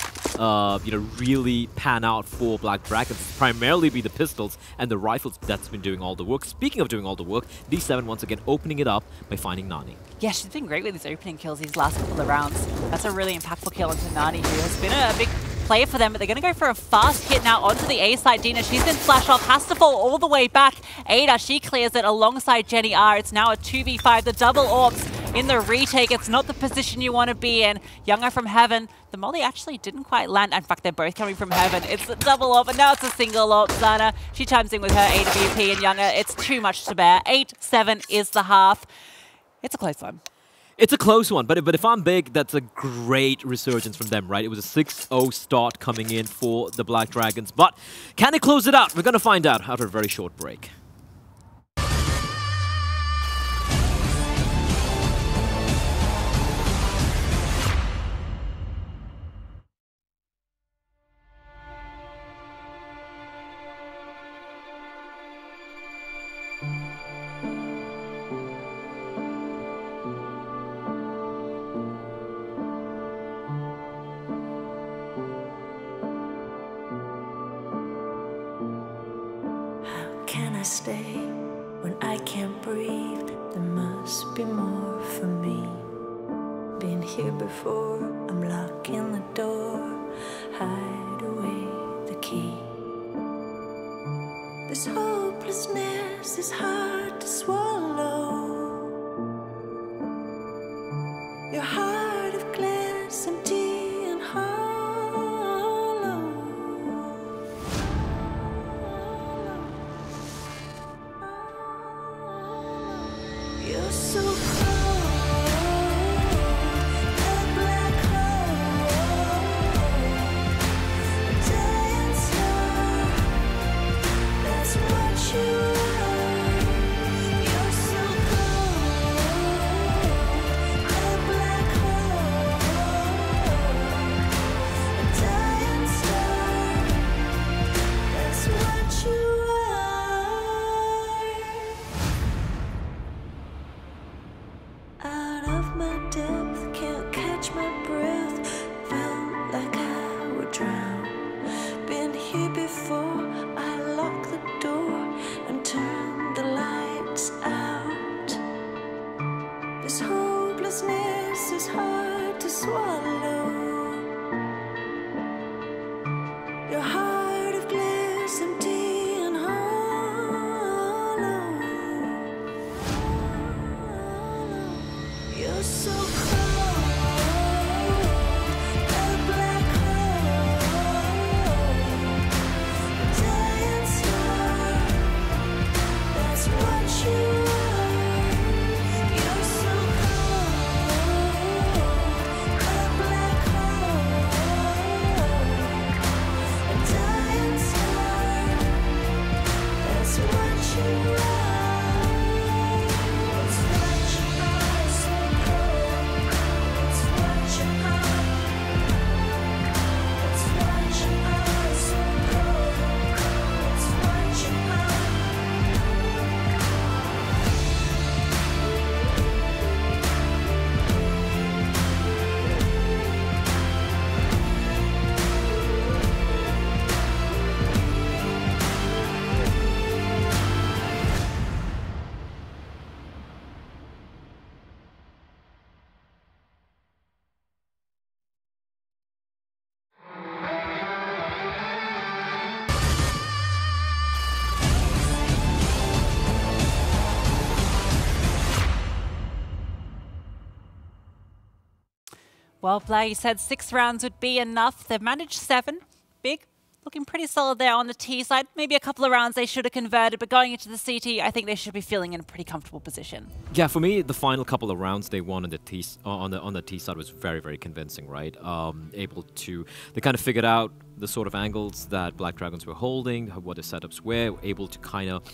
really pan out for Black Dragons. It's primarily be the pistols and the rifles that's been doing all the work. Speaking of doing all the work, D7 once again opening it up by finding Nani. Yeah, she's been great with these opening kills these last couple of rounds. That's a really impactful kill into Nani, who has been a big player for them, but they're going to go for a fast hit now onto the A side. Dina, she's been flashed off, has to fall all the way back. Ada, she clears it alongside Jenny R. It's now a 2v5, the double AWPs. in the retake. It's not the position you want to be in. Younger from Heaven. The molly actually didn't quite land. In fact, they're both coming from Heaven. It's a double AWP, and now it's a single AWP. Zana, she chimes in with her AWP, and Younger, it's too much to bear. 8-7 is the half. It's a close one. It's a close one, but if I'm big, that's a great resurgence from them, right? It was a 6-0 start coming in for the Black Dragons, but can they close it out? We're going to find out after a very short break. Stay when I can't breathe. There must be more for me. Been here before, I'm locking the door, hide away the key. This hopelessness is hard to swallow. Your heart of glass, empty and hollow. You're so cold, a black hole, a dying star, that's what you are. You're so cold, a black hole, a dying star, that's what you are. Out of my depth, can't catch my breath. Felt like I would drown. Been here before, I lock the door and turn the lights out. This hopelessness is hard to swallow. Your heart of glass, empty and hollow. You're so cold, a black hole, a dying star, that's what you are. You're so cold, a black hole, a dying star, that's what you are. It's what you are, so cold. It's what you are. It's what you are, so cold. It's what you are. Well, Blair, you said 6 rounds would be enough. They've managed 7. Big. Looking pretty solid there on the T side. Maybe a couple of rounds they should have converted, but going into the CT, I think they should be feeling in a pretty comfortable position. Yeah, for me, the final couple of rounds they won on the T side was very, very convincing, right? They kind of figured out the sort of angles that Black Dragons were holding, what the setups were, able to kind of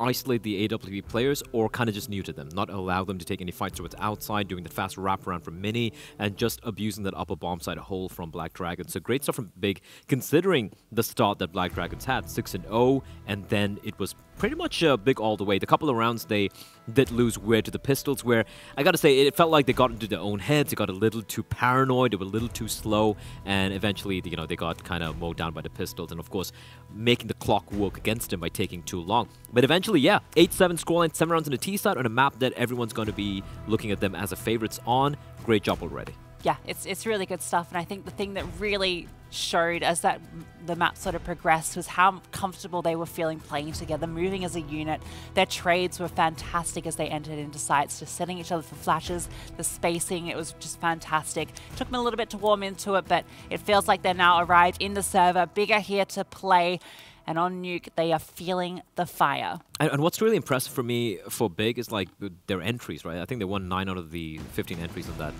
isolate the AWP players or kind of just neuter them, not allow them to take any fights towards outside, doing the fast wraparound from Mini, and just abusing that upper bomb side hole from Black Dragons. So great stuff from Big, considering the start that Black Dragons had, 6-0, and then it was pretty much Big all the way. The couple of rounds they did lose weird to the pistols, where I gotta say it felt like they got into their own heads. They got a little too paranoid, they were a little too slow, and eventually, you know, they got kind of mowed down by the pistols, and of course, making the clock work against them by taking too long. But eventually, yeah, 8-7 scoreline, 7 rounds on the T side on a map that everyone's going to be looking at them as a favorites on. Great job already. Yeah, it's really good stuff, and I think the thing that really showed as that the map sort of progressed was how comfortable they were feeling playing together, moving as a unit. Their trades were fantastic as they entered into sites, just setting each other for flashes, the spacing, it was just fantastic. Took them a little bit to warm into it, but it feels like they're now arrived in the server, bigger here to play. And on Nuke, they are feeling the fire. And what's really impressive for me for Big is like their entries, right? I think they won 9 out of the 15 entries of that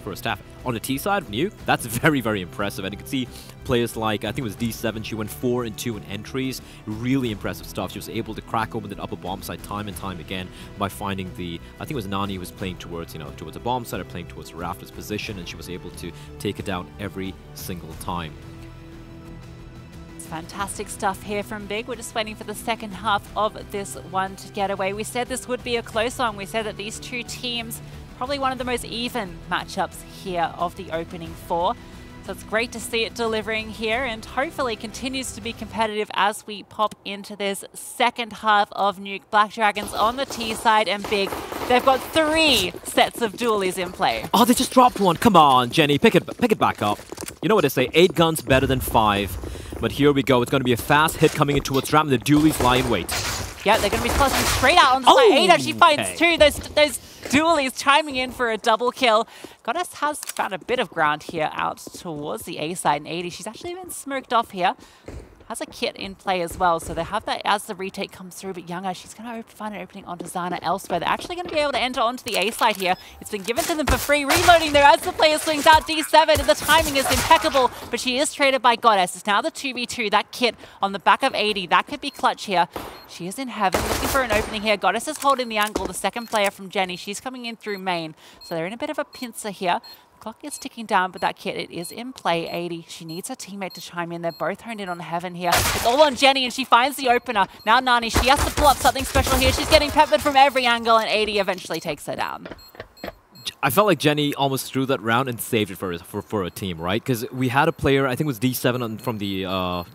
first half. On the T side of Nuke, that's very, very impressive. And you can see players like, I think it was D7, she went 4 and 2 in entries. Really impressive stuff. She was able to crack open the upper bomb side time and time again by finding the, I think it was Nani who was playing towards, towards the bomb side or playing towards the rafters position, and she was able to take it down every single time. Fantastic stuff here from Big. We're just waiting for the second half of this one to get away. We said this would be a close one. We said that these two teams, probably one of the most even matchups here of the opening 4. So it's great to see it delivering here, and hopefully continues to be competitive as we pop into this second half of Nuke. Black Dragons on the T side, and Big, they've got 3 sets of dualies in play. Oh, they just dropped one. Come on, Jenny, pick it back up. You know what they say, 8 guns better than 5. But here we go. It's going to be a fast hit coming in towards Ram. The dualies lie in wait. Yeah, they're going to be clustering straight out on the side. 8 actually finds 2. Those dualies chiming in for a double kill. Goddess has found a bit of ground here out towards the A side, and 80. She's actually been smoked off here. Has a kit in play as well, so they have that as the retake comes through. But Younger, she's going to find an opening onto Zana elsewhere. They're actually going to be able to enter onto the A side here. It's been given to them for free. Reloading there as the player swings out. D7, and the timing is impeccable, but she is traded by Goddess. It's now the 2v2. That kit on the back of 80, that could be clutch here. She is in heaven, looking for an opening here. Goddess is holding the angle. The second player from Jenny, she's coming in through main. So they're in a bit of a pincer here. Clock is ticking down, but that kit, it is in play. 80, she needs her teammate to chime in. They're both honed in on heaven here. It's all on Jenny, and she finds the opener. Now Nani, she has to pull up something special here. She's getting peppered from every angle, and 80 eventually takes her down. I felt like Jenny almost threw that round and saved it for a team, right? Because we had a player, I think it was D7 from the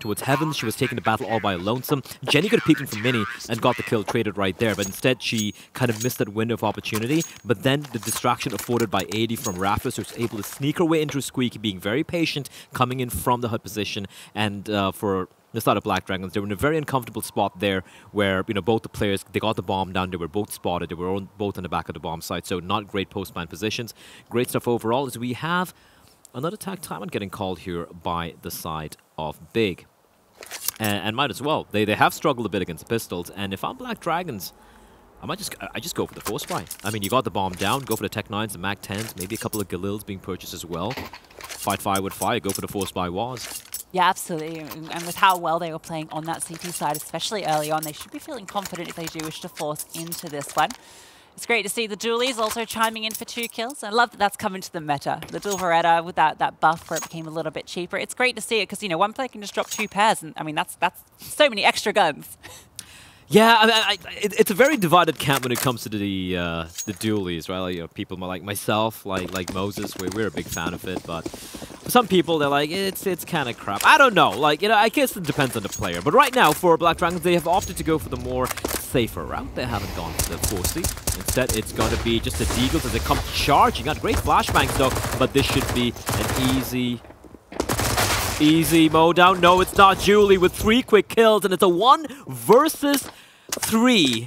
towards heaven. She was taking the battle all by lonesome. Jenny could have peeked in from Mini and got the kill traded right there, but instead she kind of missed that window of opportunity. But then the distraction afforded by 80 from Rafters, who was able to sneak her way into a Squeaky, being very patient, coming in from the HUD position, and for the side of Black Dragons, they were in a very uncomfortable spot there where, both the players, they got the bomb down, they were both spotted, they were both on the back of the bomb site, so not great post-man positions. Great stuff overall, as we have another tag timeout getting called here by the side of Big. And might as well. They have struggled a bit against pistols, and if I'm Black Dragons, I just go for the force buy. I mean, you got the bomb down, go for the Tech 9s, the Mag 10s, maybe a couple of Galils being purchased as well. Fight fire with fire, go for the force buy was. Yeah, absolutely. And with how well they were playing on that CT side, especially early on, they should be feeling confident if they do wish to force into this one. It's great to see the dualies also chiming in for 2 kills. I love that that's come into the meta. The dual Veretta with that buff where it became a little bit cheaper. It's great to see it because, one player can just drop 2 pairs. And I mean, that's so many extra guns. Yeah, it's a very divided camp when it comes to the dualies, right? Like, people like myself, like Moses, we're a big fan of it, but for some people they're like, it's kind of crap. I don't know, I guess it depends on the player. But right now for Black Dragons, they have opted to go for the more safer route. They haven't gone for the 4C. Instead, it's going to be just the Deagles as they come charging. Got great flashbangs though, but this should be an easy mow down. No, it's not. Julie with 3 quick kills, and it's a 1 versus 3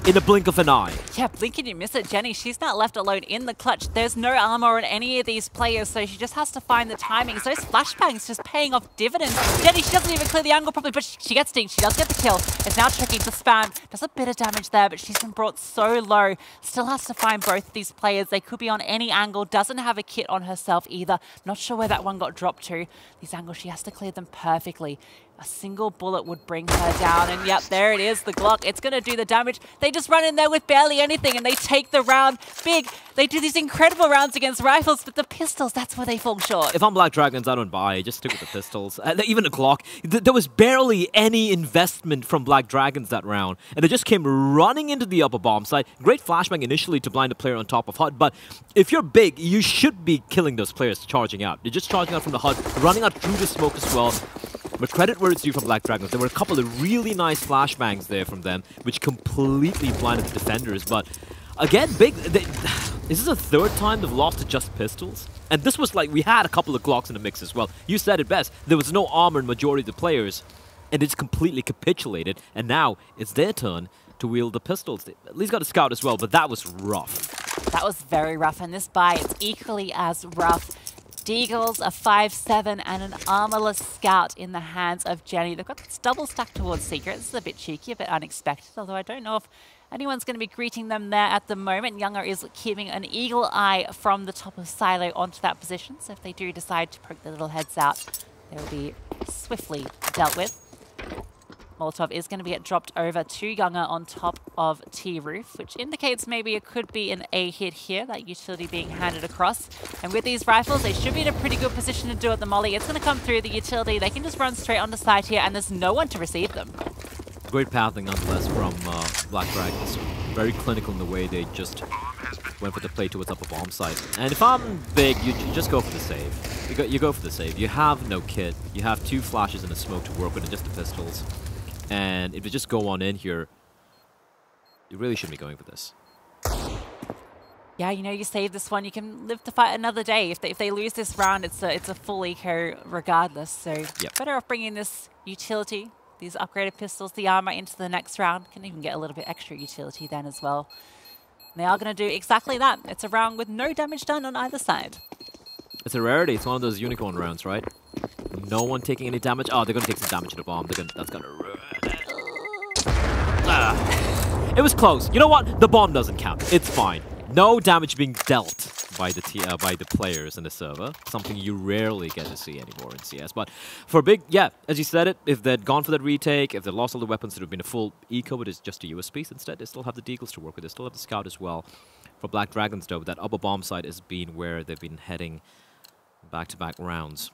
in the blink of an eye. Yeah, blink and you miss it. Jenny, she's not left alone in the clutch. There's no armor on any of these players, so she just has to find the timings. Those flashbangs just paying off dividends. Jenny, she doesn't even clear the angle properly, but she gets dinged. She does get the kill. It's now tricky to spam. Does a bit of damage there, but she's been brought so low. Still has to find both of these players. They could be on any angle. Doesn't have a kit on herself either. Not sure where that one got dropped to. These angles, she has to clear them perfectly. A single bullet would bring her down, and yep, there it is, the Glock. It's going to do the damage. They just run in there with barely anything, and they take the round. Big, they do these incredible rounds against rifles, but the pistols, that's where they fall short. If I'm Black Dragons, I don't buy. Just stick with the pistols. Even the Glock. There was barely any investment from Black Dragons that round, and they just came running into the upper bomb side. Great flashbang initially to blind a player on top of HUD, but if you're Big, you should be killing those players charging out. You're just charging out from the HUD, running out through the smoke as well. But credit where it's due from Black Dragons. There were a couple of really nice flashbangs there from them, which completely blinded the defenders. But Again, big. This is the third time they've lost to just pistols. And this was like, we had a couple of Glocks in the mix as well. You said it best. There was no armor in majority of the players. And it's completely capitulated. And now it's their turn to wield the pistols. They at least got a scout as well, but that was rough. That was very rough. And this buy is equally as rough. Deagles, a 5-7, and an armorless scout in the hands of Jenny. They've got this double stack towards Secret. This is a bit cheeky, a bit unexpected, although I don't know if anyone's going to be greeting them there at the moment. Younger is keeping an eagle eye from the top of Silo onto that position, so if they do decide to poke their little heads out, they'll be swiftly dealt with. Molotov is going to get dropped over to Younger on top of T-Roof, which indicates maybe it could be an A hit here, that utility being handed across. And with these rifles, they should be in a pretty good position to do it. The molly, it's going to come through the utility. They can just run straight onto site here, and there's no one to receive them. Great pathing nonetheless from Black Dragons. Very clinical in the way they just went for the play towards upper bomb site. And if I'm big, you just go for the save. You go for the save. You have no kit. You have 2 flashes and a smoke to work with, and just the pistols. And if you just go on in here, you really shouldn't be going for this. Yeah, you know, you save this one, you can live to fight another day. If they lose this round, it's a full eco regardless. So yep. Better off bringing this utility, these upgraded pistols, the armor into the next round. Can even get a little bit extra utility then as well. And they are going to do exactly that. It's a round with no damage done on either side. It's a rarity. It's one of those unicorn rounds, right? No one taking any damage. Oh, they're going to take some damage to the bomb. That's going to ruin it. It was close. You know what? The bomb doesn't count. It's fine. No damage being dealt by the players in the server. Something you rarely get to see anymore in CS. But for big, yeah, as you said it, if they'd gone for that retake, if they lost all the weapons, it would have been a full eco, but it's just a US piece. Instead, they still have the Deagles to work with. They still have the Scout as well. For Black Dragons, though, that upper bomb side has been where they've been heading back-to-back rounds.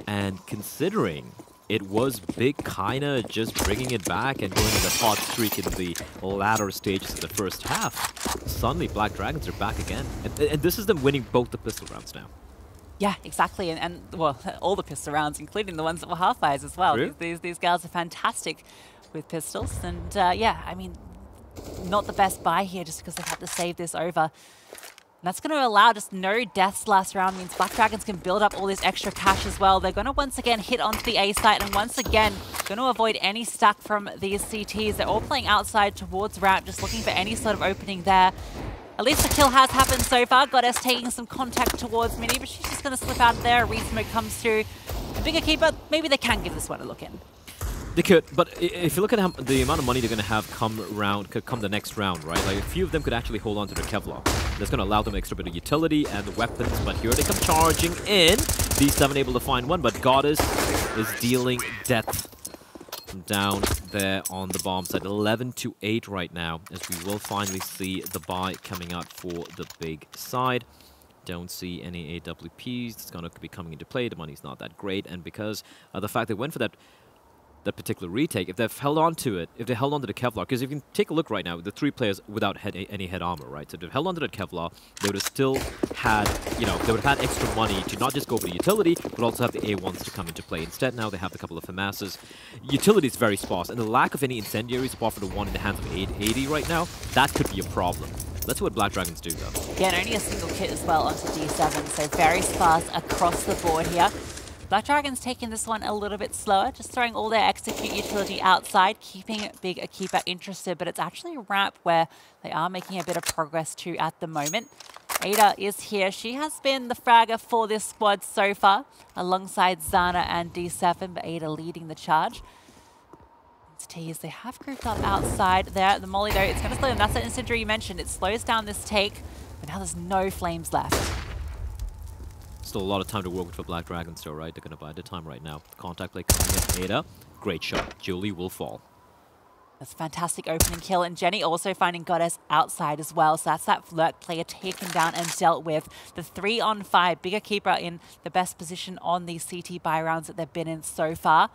And considering it was big kinda just bringing it back and going on the hot streak in the latter stages of the first half, suddenly Black Dragons are back again. And this is them winning both the pistol rounds now. Yeah, exactly. And well, all the pistol rounds, including the ones that were half-fires as well. Really? These guys are fantastic with pistols. And yeah, I mean, not the best buy here just because they've had to save this over. And that's going to allow just no deaths last round. Means Black Dragons can build up all this extra cash as well. They're going to once again hit onto the A site and once again going to avoid any stack from these CTs. They're all playing outside towards ramp, just looking for any sort of opening there. At least the kill has happened so far. Goddess taking some contact towards Mini, but she's just going to slip out of there. Resmoke comes through. A bigger keeper, maybe they can give this one a look in. They could, but if you look at the amount of money they're going to have come the next round, right? Like a few of them could actually hold on to their Kevlar. That's going to allow them extra bit of utility and the weapons, but here they come charging in. D7 able to find one, but Goddess is dealing death down there on the bomb side. 11-8 right now, as we will finally see the buy coming out for the big side. Don't see any AWPs. It's going to be coming into play. The money's not that great, and because of the fact they went for that particular retake, if they've held on to it, if they held on to the Kevlar, because if you can take a look right now, the 3 players without any head armor, right? So if they held on to that Kevlar, they would have still had, you know, they would have had extra money to not just go for the utility, but also have the A1s to come into play. Instead, now they have a couple of FAMASs. Utility is very sparse, and the lack of any incendiaries apart from the one in the hands of 80 right now, that could be a problem. That's what Black Dragons do, though. Yeah, and only a single kit as well onto D7, so very sparse across the board here. Black Dragons taking this one a little bit slower, just throwing all their execute utility outside, keeping Big EQUIPA interested, but it's actually a ramp where they are making a bit of progress to at the moment. Ada is here. She has been the fragger for this squad so far, alongside Zana and D7, but Ada leading the charge. It's Tease. They have grouped up outside there. The molly, though, it's going to slow them. That's that incendiary you mentioned. It slows down this take, but now there's no flames left. Still a lot of time to work with for Black Dragons, though, right? They're going to buy the time right now. Contact play coming in. Ada, great shot. Julie will fall. That's a fantastic opening kill. And Jenny also finding Goddess outside as well. So that's that Lurk player taken down and dealt with. The 3-on-5. Bigger keeper in the best position on these CT buy rounds that they've been in so far.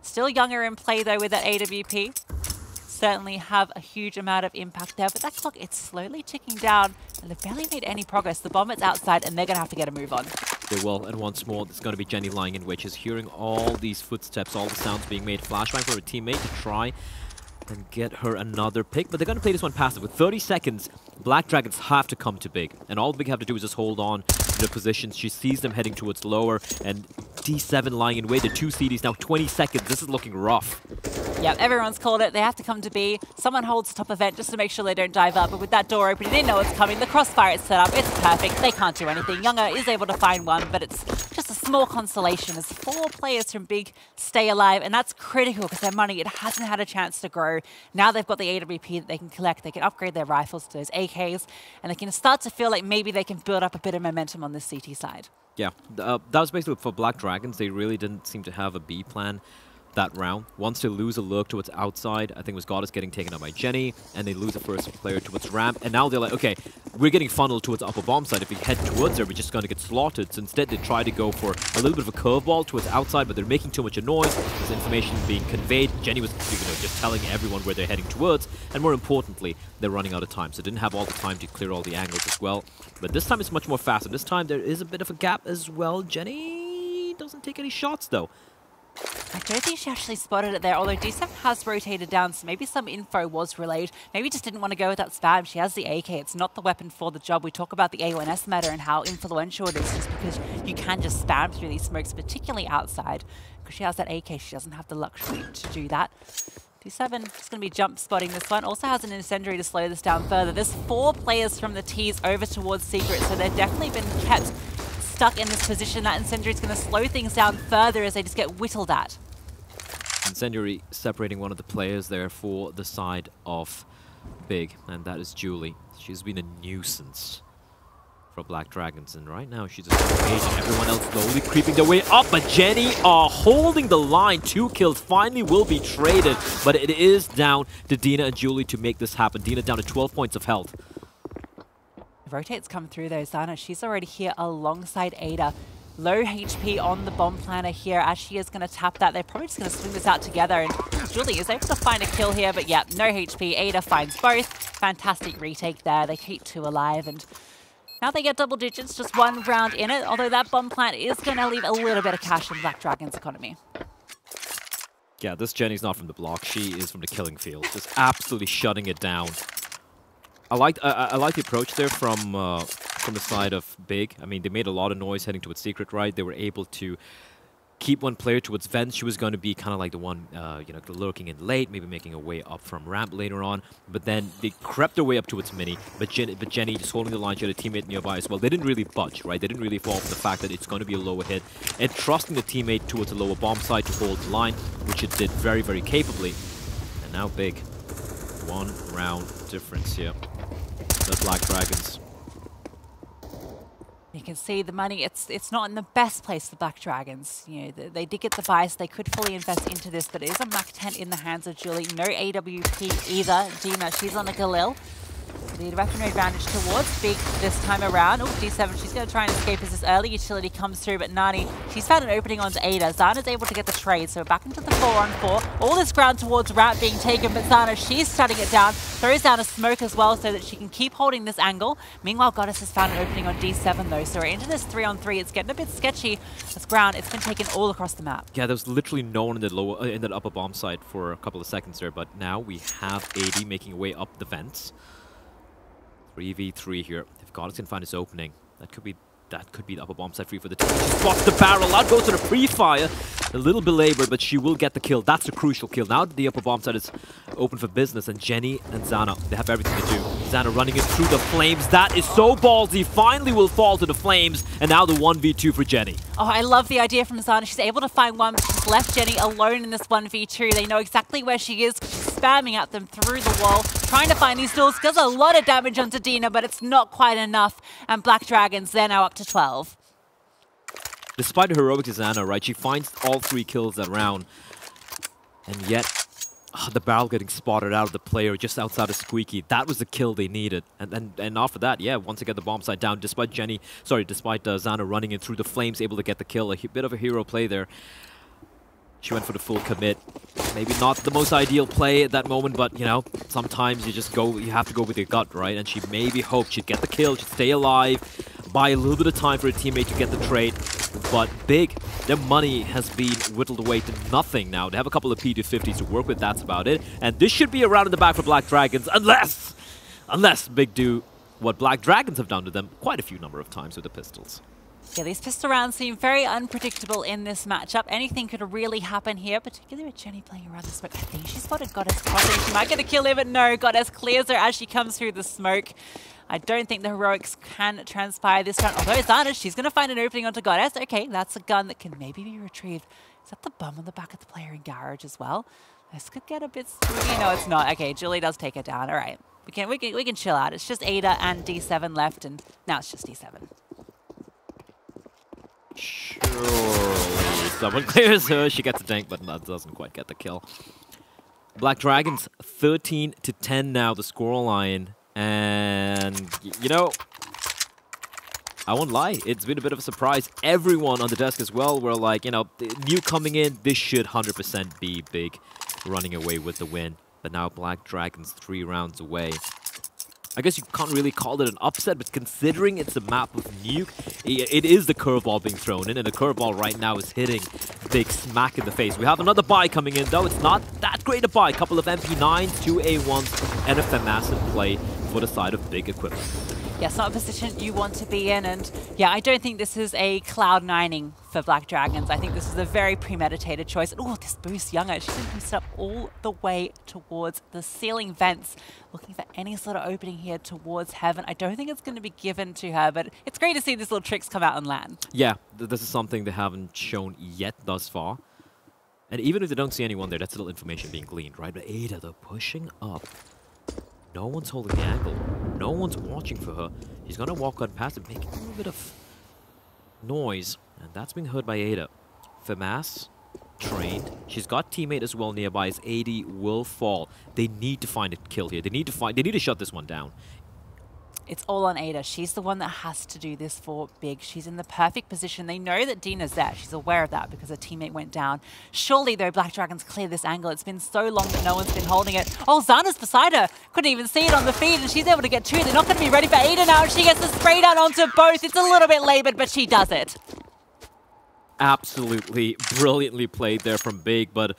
Still Younger in play, though, with that AWP. Certainly have a huge amount of impact there, but that clock, it's slowly ticking down, and they've barely made any progress. The bomb is outside, and they're going to have to get a move on. They will, and once more, there's going to be Jenny lying in, which is hearing all these footsteps, all the sounds being made. Flashbang for a teammate to try and get her another pick, but they're going to play this one passive. With 30 seconds, Black Dragons have to come to Big, and all Big have to do is just hold on to their positions. She sees them heading towards lower, and D7 lying in wait. The 2 CDs now 20 seconds. This is looking rough. Yeah, everyone's called it. They have to come to B. Someone holds top event just to make sure they don't dive up, but with that door open, you didn't know it's coming. The crossfire is set up. It's perfect. They can't do anything. Younger is able to find one, but it's just a small consolation as 4 players from Big stay alive, and that's critical because their money, it hasn't had a chance to grow. Now they've got the AWP that they can collect. They can upgrade their rifles to those AKs, and they can start to feel like maybe they can build up a bit of momentum on this CT side. Yeah, that was basically for Black Dragons. They really didn't seem to have a B plan that round. Once they lose a lurk towards outside, I think it was Goddess getting taken out by Jenny, and they lose the first player towards ramp, and now they're like, okay, we're getting funneled towards upper bomb side. If we head towards there, we're just going to get slaughtered. So instead, they try to go for a little bit of a curveball towards outside, but they're making too much noise. There's information being conveyed. Jenny was just telling everyone where they're heading towards, and more importantly, they're running out of time, so didn't have all the time to clear all the angles as well. But this time it's much more faster. This time there is a bit of a gap as well. Jenny doesn't take any shots though. I don't think she actually spotted it there, although D7 has rotated down, so maybe some info was relayed. Maybe just didn't want to go with that spam. She has the AK. It's not the weapon for the job. We talk about the A1S meta and how influential it is just because you can just spam through these smokes, particularly outside. Because she has that AK, she doesn't have the luxury to do that. D7 is going to be jump spotting this one. Also has an incendiary to slow this down further. There's 4 players from the T's over towards Secret, so they've definitely been kept stuck in this position. That incendiary is going to slow things down further as they just get whittled at. Incendiary separating one of the players there for the side of Big, and that is Julie. She's been a nuisance for Black Dragons, and right now she's just engaging everyone else slowly creeping their way up, but Jenny are holding the line. 2 kills finally will be traded, but it is down to Dina and Julie to make this happen. Dina down to 12 points of health. Rotates come through though, Zana. She's already here alongside Ada. Low HP on the bomb planner here as she is going to tap that. They're probably just going to swing this out together, and Julie is able to find a kill here, but yeah, no HP. Ada finds both. Fantastic retake there. They keep 2 alive, and now they get double digits, just 1 round in it, although that bomb plant is going to leave a little bit of cash in Black Dragon's economy. Yeah, this Jenny's not from the block. She is from the killing field. Just absolutely shutting it down. I like the approach there from the side of Big. I mean, they made a lot of noise heading towards Secret, right? They were able to keep one player towards vents. She was going to be kind of like the one, lurking in late, maybe making a way up from ramp later on. But then they crept their way up towards Mini. But Jenny just holding the line. She had a teammate nearby as well. They didn't really budge, right? They didn't really fall for the fact that it's going to be a lower hit. And trusting the teammate towards a lower bomb side to hold the line, which it did very, very capably. And now Big. 1 round difference here. The Black Dragons. You can see the money, it's not in the best place for Black Dragons. You know, they did get the bias, they could fully invest into this, but it is a Mach 10 in the hands of Julie. No AWP either. Dina, she's on a Galil. The weaponry advantage towards Big this time around. Oh, D7, she's going to try and escape as this early utility comes through, but Nani, she's found an opening onto Ada. Zana's able to get the trade, so back into the 4-on-4. All this ground towards ramp being taken, but Zana, she's shutting it down. Throws down a smoke as well so that she can keep holding this angle. Meanwhile, Goddess has found an opening on D7 though, so we're into this 3-on-3. It's getting a bit sketchy. This ground, it's been taken all across the map. Yeah, there was literally no one in the lower, in that upper bomb side for a couple of seconds there, but now we have AD making her way up the vents. 3v3 here. If Goddess can find his opening, that could be the upper bomb side free for the team. She spots the barrel. Out goes to the pre-fire. A little belabored, but she will get the kill. That's the crucial kill. Now the upper bomb side is open for business, and Jenny and Zana, they have everything to do. Zana running it through the flames. That is so ballsy. Finally will fall to the flames, and now the 1v2 for Jenny. Oh, I love the idea from Zana. She's able to find one, but she's left Jenny alone in this 1v2. They know exactly where she is. She's spamming at them through the wall, trying to find these doors. Does a lot of damage onto Dina, but it's not quite enough. And Black Dragons, they're now up to 12. Despite the heroic Zana, right, she finds all 3 kills that round. And yet, the barrel getting spotted out of the player just outside of Squeaky. That was the kill they needed. And after that, yeah, once again the bomb side down, despite Zana running in through the flames, able to get the kill. A bit of a hero play there. She went for the full commit. Maybe not the most ideal play at that moment, but, you know, sometimes you have to go with your gut, right? And she maybe hoped she'd get the kill, she'd stay alive, buy a little bit of time for a teammate to get the trade. But Big, their money has been whittled away to nothing now. They have a couple of P250s to work with, that's about it. And this should be a round in the back for Black Dragons, unless Big do what Black Dragons have done to them quite a few number of times with the pistols. Yeah, these pistol rounds seem very unpredictable in this matchup. Anything could really happen here, particularly with Jenny playing around the smoke. I think she spotted Goddess crossing. She might get a kill here, but no, Goddess clears her as she comes through the smoke. I don't think the heroics can transpire this round. Although Zana, she's going to find an opening onto Goddess. Okay, that's a gun that can maybe be retrieved. Is that the bum on the back of the player in Garage as well? This could get a bit spooky. No, it's not. Okay, Julie does take it down. All right, we can chill out. It's just Ada and D7 left, and now it's just D7. Surely someone clears her. She gets a tank, but that doesn't quite get the kill. Black Dragons 13-10 now, the scoreline. And, you know, I won't lie, it's been a bit of a surprise. Everyone on the desk as well were like, you know, Nuke coming in, this should 100% be Big running away with the win. But now Black Dragons 3 rounds away. I guess you can't really call it an upset, but considering it's a map with Nuke, it is the curveball being thrown in, and the curveball right now is hitting Big smack in the face. We have another buy coming in, though. It's not that great a buy. A couple of MP9s, 2 A1s, and a FAMAS in play for the side of Big EQUIPA. Yeah, it's not a position you want to be in, and yeah, I don't think this is a cloud-9ing for Black Dragons. I think this is a very premeditated choice. Oh, this boost Younger, she's been boosted up all the way towards the ceiling vents, looking for any sort of opening here towards Heaven. I don't think it's going to be given to her, but it's great to see these little tricks come out and land. Yeah, this is something they haven't shown yet thus far. And even if they don't see anyone there, that's still information being gleaned, right? But Ada, they're pushing up. No one's holding the angle. No one's watching for her. She's gonna walk on past it, making a little bit of noise. And that's being heard by Ada. FAMAS, trained. She's got teammate as well nearby as AD will fall. They need to find a kill here. They need to shut this one down. It's all on Ada. She's the one that has to do this for Big. She's in the perfect position. They know that Dina's there. She's aware of that because her teammate went down. Surely, though, Black Dragons clear this angle. It's been so long that no one's been holding it. Oh, Zana's beside her. Couldn't even see it on the feed, and she's able to get 2. They're not going to be ready for Ada now, and she gets the spray down onto both. It's a little bit labored, but she does it. Absolutely brilliantly played there from Big, but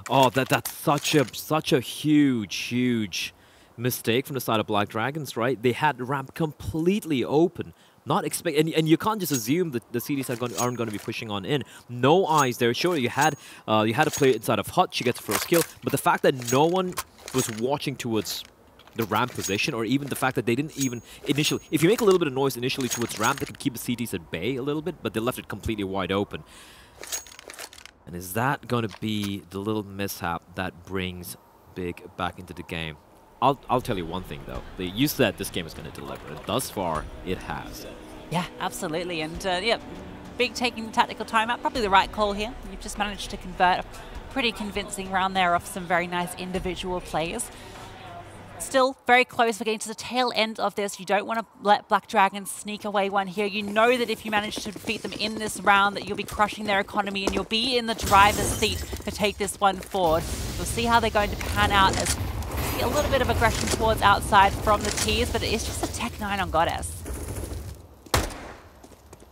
oh, that's such a huge mistake from the side of Black Dragons, right? They had the ramp completely open. Not expect, and you can't just assume that the CDs aren't going to be pushing on in. No eyes there. Sure, you had a player inside of Hut. She gets the first kill, but the fact that no one was watching towards the ramp position, or even the fact that they didn't even initially, if you make a little bit of noise initially towards ramp, they can keep the CDs at bay a little bit, but they left it completely wide open. And is that going to be the little mishap that brings Big back into the game? I'll tell you one thing, though. You said this game is going to deliver. Thus far, it has. Yeah, absolutely. And yeah, Big taking the tactical timeout, probably the right call here. You've just managed to convert a pretty convincing round there off some very nice individual plays. Still very close. We're getting to the tail end of this. You don't want to let Black Dragons sneak away one here. You know that if you manage to defeat them in this round, that you'll be crushing their economy and you'll be in the driver's seat to take this one forward. We'll see how they're going to pan out as a little bit of aggression towards outside from the Tears, but it is just a Tech 9 on Goddess.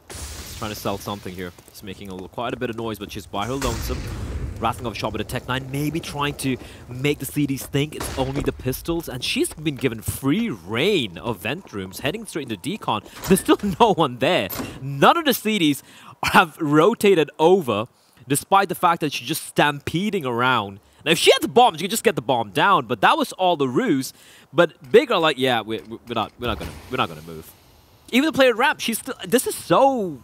She's trying to sell something here. She's making quite a bit of noise, but she's by her lonesome. Rattling off a shot with a Tech 9, maybe trying to make the CDs think it's only the pistols, and she's been given free reign of vent rooms, heading straight into decon. There's still no one there. None of the CDs have rotated over, despite the fact that she's just stampeding around. Now, if she had the bomb, she could just get the bomb down, but that was all the ruse. But Big are like, yeah, we're not gonna move. Even the player at ramp, she's still. This is so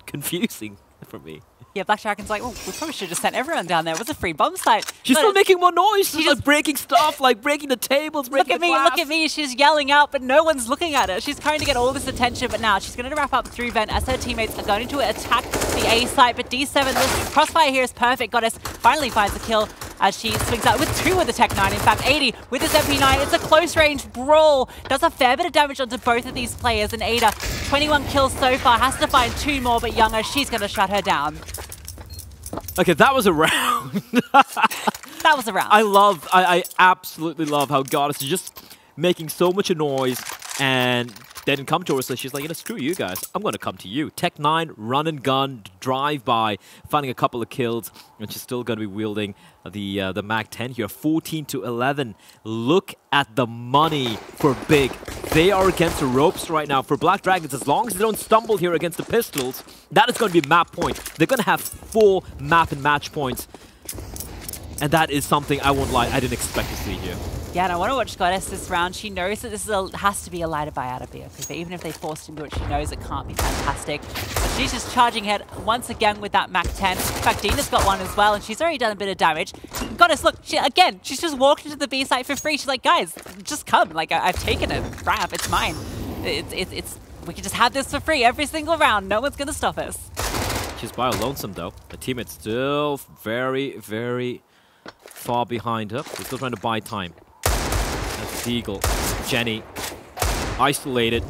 confusing for me. Yeah, Black Dragon's like, well, we probably should have just sent everyone down there. It was a free bomb site. She's still making more noise. She's like breaking stuff, like breaking the tables, breaking the glass. Look at me. She's yelling out, but no one's looking at her. She's trying to get all this attention, but now she's going to wrap up through vent as her teammates are going to attack the A site. But D7, this crossfire here is perfect. Goddess finally finds a kill as she swings out with 2 with the Tech 9. In fact, 80 with this MP9. It's a close-range brawl. Does a fair bit of damage onto both of these players. And Ada, 21 kills so far, has to find 2 more, but Younger, she's going to shut her down. Okay, that was a round. That was a round. I absolutely love how Goddess is just making so much noise, and They didn't come to her, so she's like, screw you guys. I'm going to come to you. Tech9, run and gun, drive-by, finding a couple of kills, and she's still going to be wielding the Mag-10 here. 14-11. Look at the money for Big. They are against the ropes right now. For Black Dragons, as long as they don't stumble here against the Pistols, that is going to be map point. They're going to have 4 map and match points. And that is something, I won't lie, I didn't expect to see here. Yeah, and I want to watch Goddess this round. She knows that this is has to be a lighter buy out of EQUIPA. Even if they forced into it, she knows it can't be fantastic. So she's just charging ahead once again with that Mag-10. In fact, Dina's got one as well, and she's already done a bit of damage. Goddess, look, she's just walked into the B site for free. She's like, guys, just come. Like, I've taken it. Grab, it's mine. We can just have this for free every single round. No one's going to stop us. She's by lonesome, though. The teammate's still very, very far behind her. They're still trying to buy time. That's Deagle. Jenny, isolated,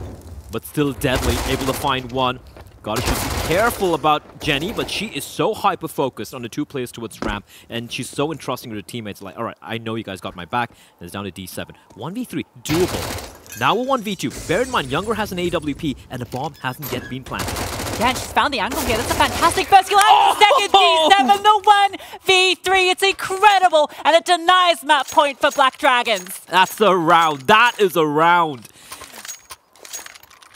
but still deadly, able to find one. Gotta just be careful about Jenny, but she is so hyper-focused on the 2 players towards ramp, and she's so entrusting to her teammates. Like, all right, I know you guys got my back. And it's down to D7. 1v3, doable. Now a 1v2. Bear in mind, Younger has an AWP, and the bomb hasn't yet been planted. Yeah, and she's found the angle here. That's a fantastic first kill. Second D7, the 1v3. It's incredible, and it denies map point for Black Dragons. That's a round. That is a round.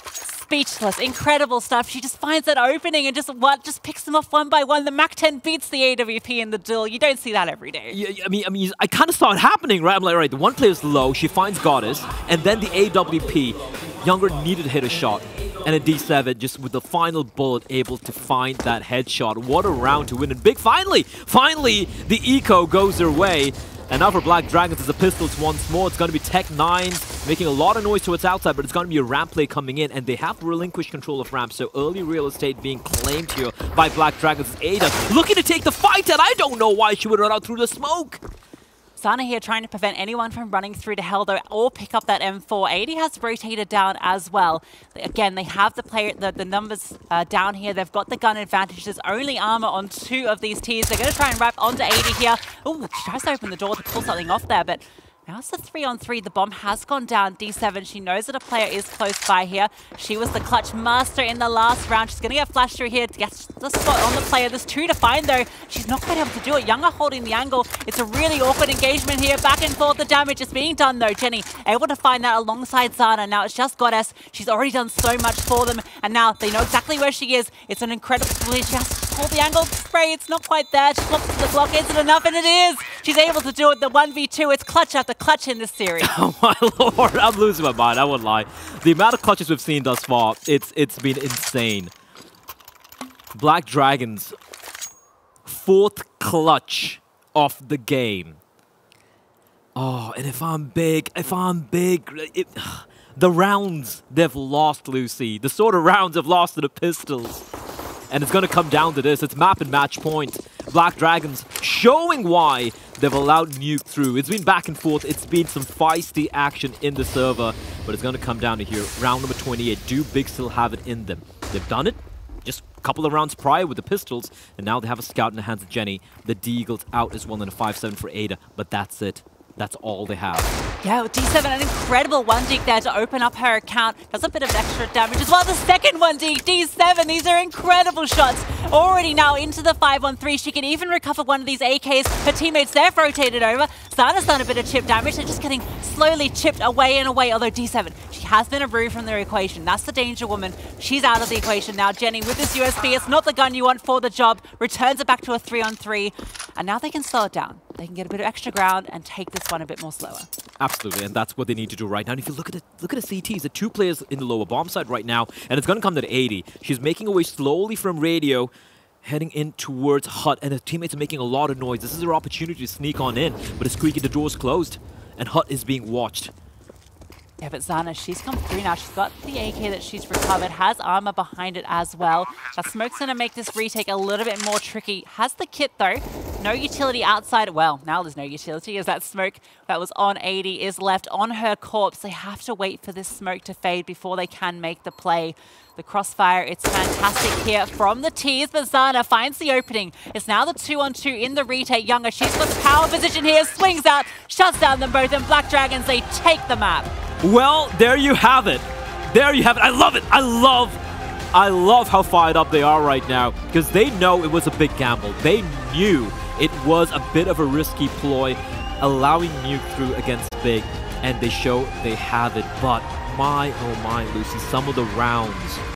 Speechless, incredible stuff. She just finds that opening and just picks them off one by one. The Mag-10 beats the AWP in the duel. You don't see that every day. Yeah, I mean, I kind of saw it happening, right? I'm like, all right, the one player's low. She finds Goddess, and then the AWP. Younger needed to hit a shot. And a D7, just with the final bullet, able to find that headshot. What a round to win. And Big, finally, the eco goes their way. And now for Black Dragons, it's the Pistols once more. It's going to be Tech9 making a lot of noise towards outside, but it's going to be a ramp play coming in. And they have relinquished control of ramp, so early real estate being claimed here by Black Dragons. Ada looking to take the fight, and I don't know why she would run out through the smoke. Sana here trying to prevent anyone from running through to hell, though, or pick up that M4. 80 has rotated down as well. Again, they have the numbers down here. They've got the gun advantage. There's only armor on 2 of these Ts. They're going to try and wrap onto 80 here. Oh, she tries to open the door to pull something off there, but now it's a 3-on-3. The bomb has gone down. D7, she knows that a player is close by here. She was the clutch master in the last round. She's going to get flashed through here to get the spot on the player. There's 2 to find, though. She's not quite able to do it. Younger holding the angle. It's a really awkward engagement here. Back and forth. The damage is being done, though. Jenny able to find that alongside Zana. Now it's just Goddess. She's already done so much for them, and now they know exactly where she is. It's an incredible split. She has to hold the angle. Spray. It's not quite there. She swaps to the block. Is it enough? And it is. She's able to do it. The 1v2. It's clutch after clutch in this series. Oh my lord, I'm losing my mind, I won't lie. The amount of clutches we've seen thus far, it's been insane. Black Dragons, 4th clutch of the game. Oh, and if I'm big, the rounds they've lost, Lucy. The sort of rounds they've lost to the Pistols. And it's going to come down to this. It's map and match point. Black Dragons showing why they've allowed Nuke through. It's been back and forth. It's been some feisty action in the server. But it's going to come down to here. Round number 28. Do Big still have it in them? They've done it just a couple of rounds prior with the Pistols. And now they have a scout in the hands of Jenny. The Deagle's out as well in a 5-7 for Ada. But that's it. That's all they have. Yeah, with D7, an incredible 1-dig there to open up her account. Does a bit of extra damage as well. The second 1-dig, D7. These are incredible shots. Already now into the 5-on-3. She can even recover one of these AKs. Her teammates, they've rotated over. Zana's done a bit of chip damage. They're just getting slowly chipped away and away. Although D7, she has been removed from their equation. That's the danger woman. She's out of the equation now. Jenny with this USP. It's not the gun you want for the job. Returns it back to a 3-on-3. And now they can slow it down. They can get a bit of extra ground and take this one a bit more slower. Absolutely, and that's what they need to do right now. And if you look at the CTs, the 2 players in the lower bomb side right now, and it's going to come to 80. She's making her way slowly from radio, heading in towards Hut, and her teammates are making a lot of noise. This is her opportunity to sneak on in, but it's squeaky, the door's closed, and Hut is being watched. Yeah, but Zana, she's come through now. She's got the AK that she's recovered, has armor behind it as well. That smoke's going to make this retake a little bit more tricky. Has the kit, though. No utility outside. Well, now there's no utility as that smoke that was on 80 is left on her corpse. They have to wait for this smoke to fade before they can make the play. The crossfire, it's fantastic here from the T's, but Zana finds the opening. It's now the 2-on-2 in the retake. Younger, she's got the power position here, swings out, shuts down them both, and Black Dragons, they take the map. Well, there you have it. there you have it. I love it. I love how fired up they are right now, because they know it was a big gamble. They knew it was a bit of a risky ploy, allowing Nuke through against Big, and they show they have it. But my, oh my, Lucy, some of the rounds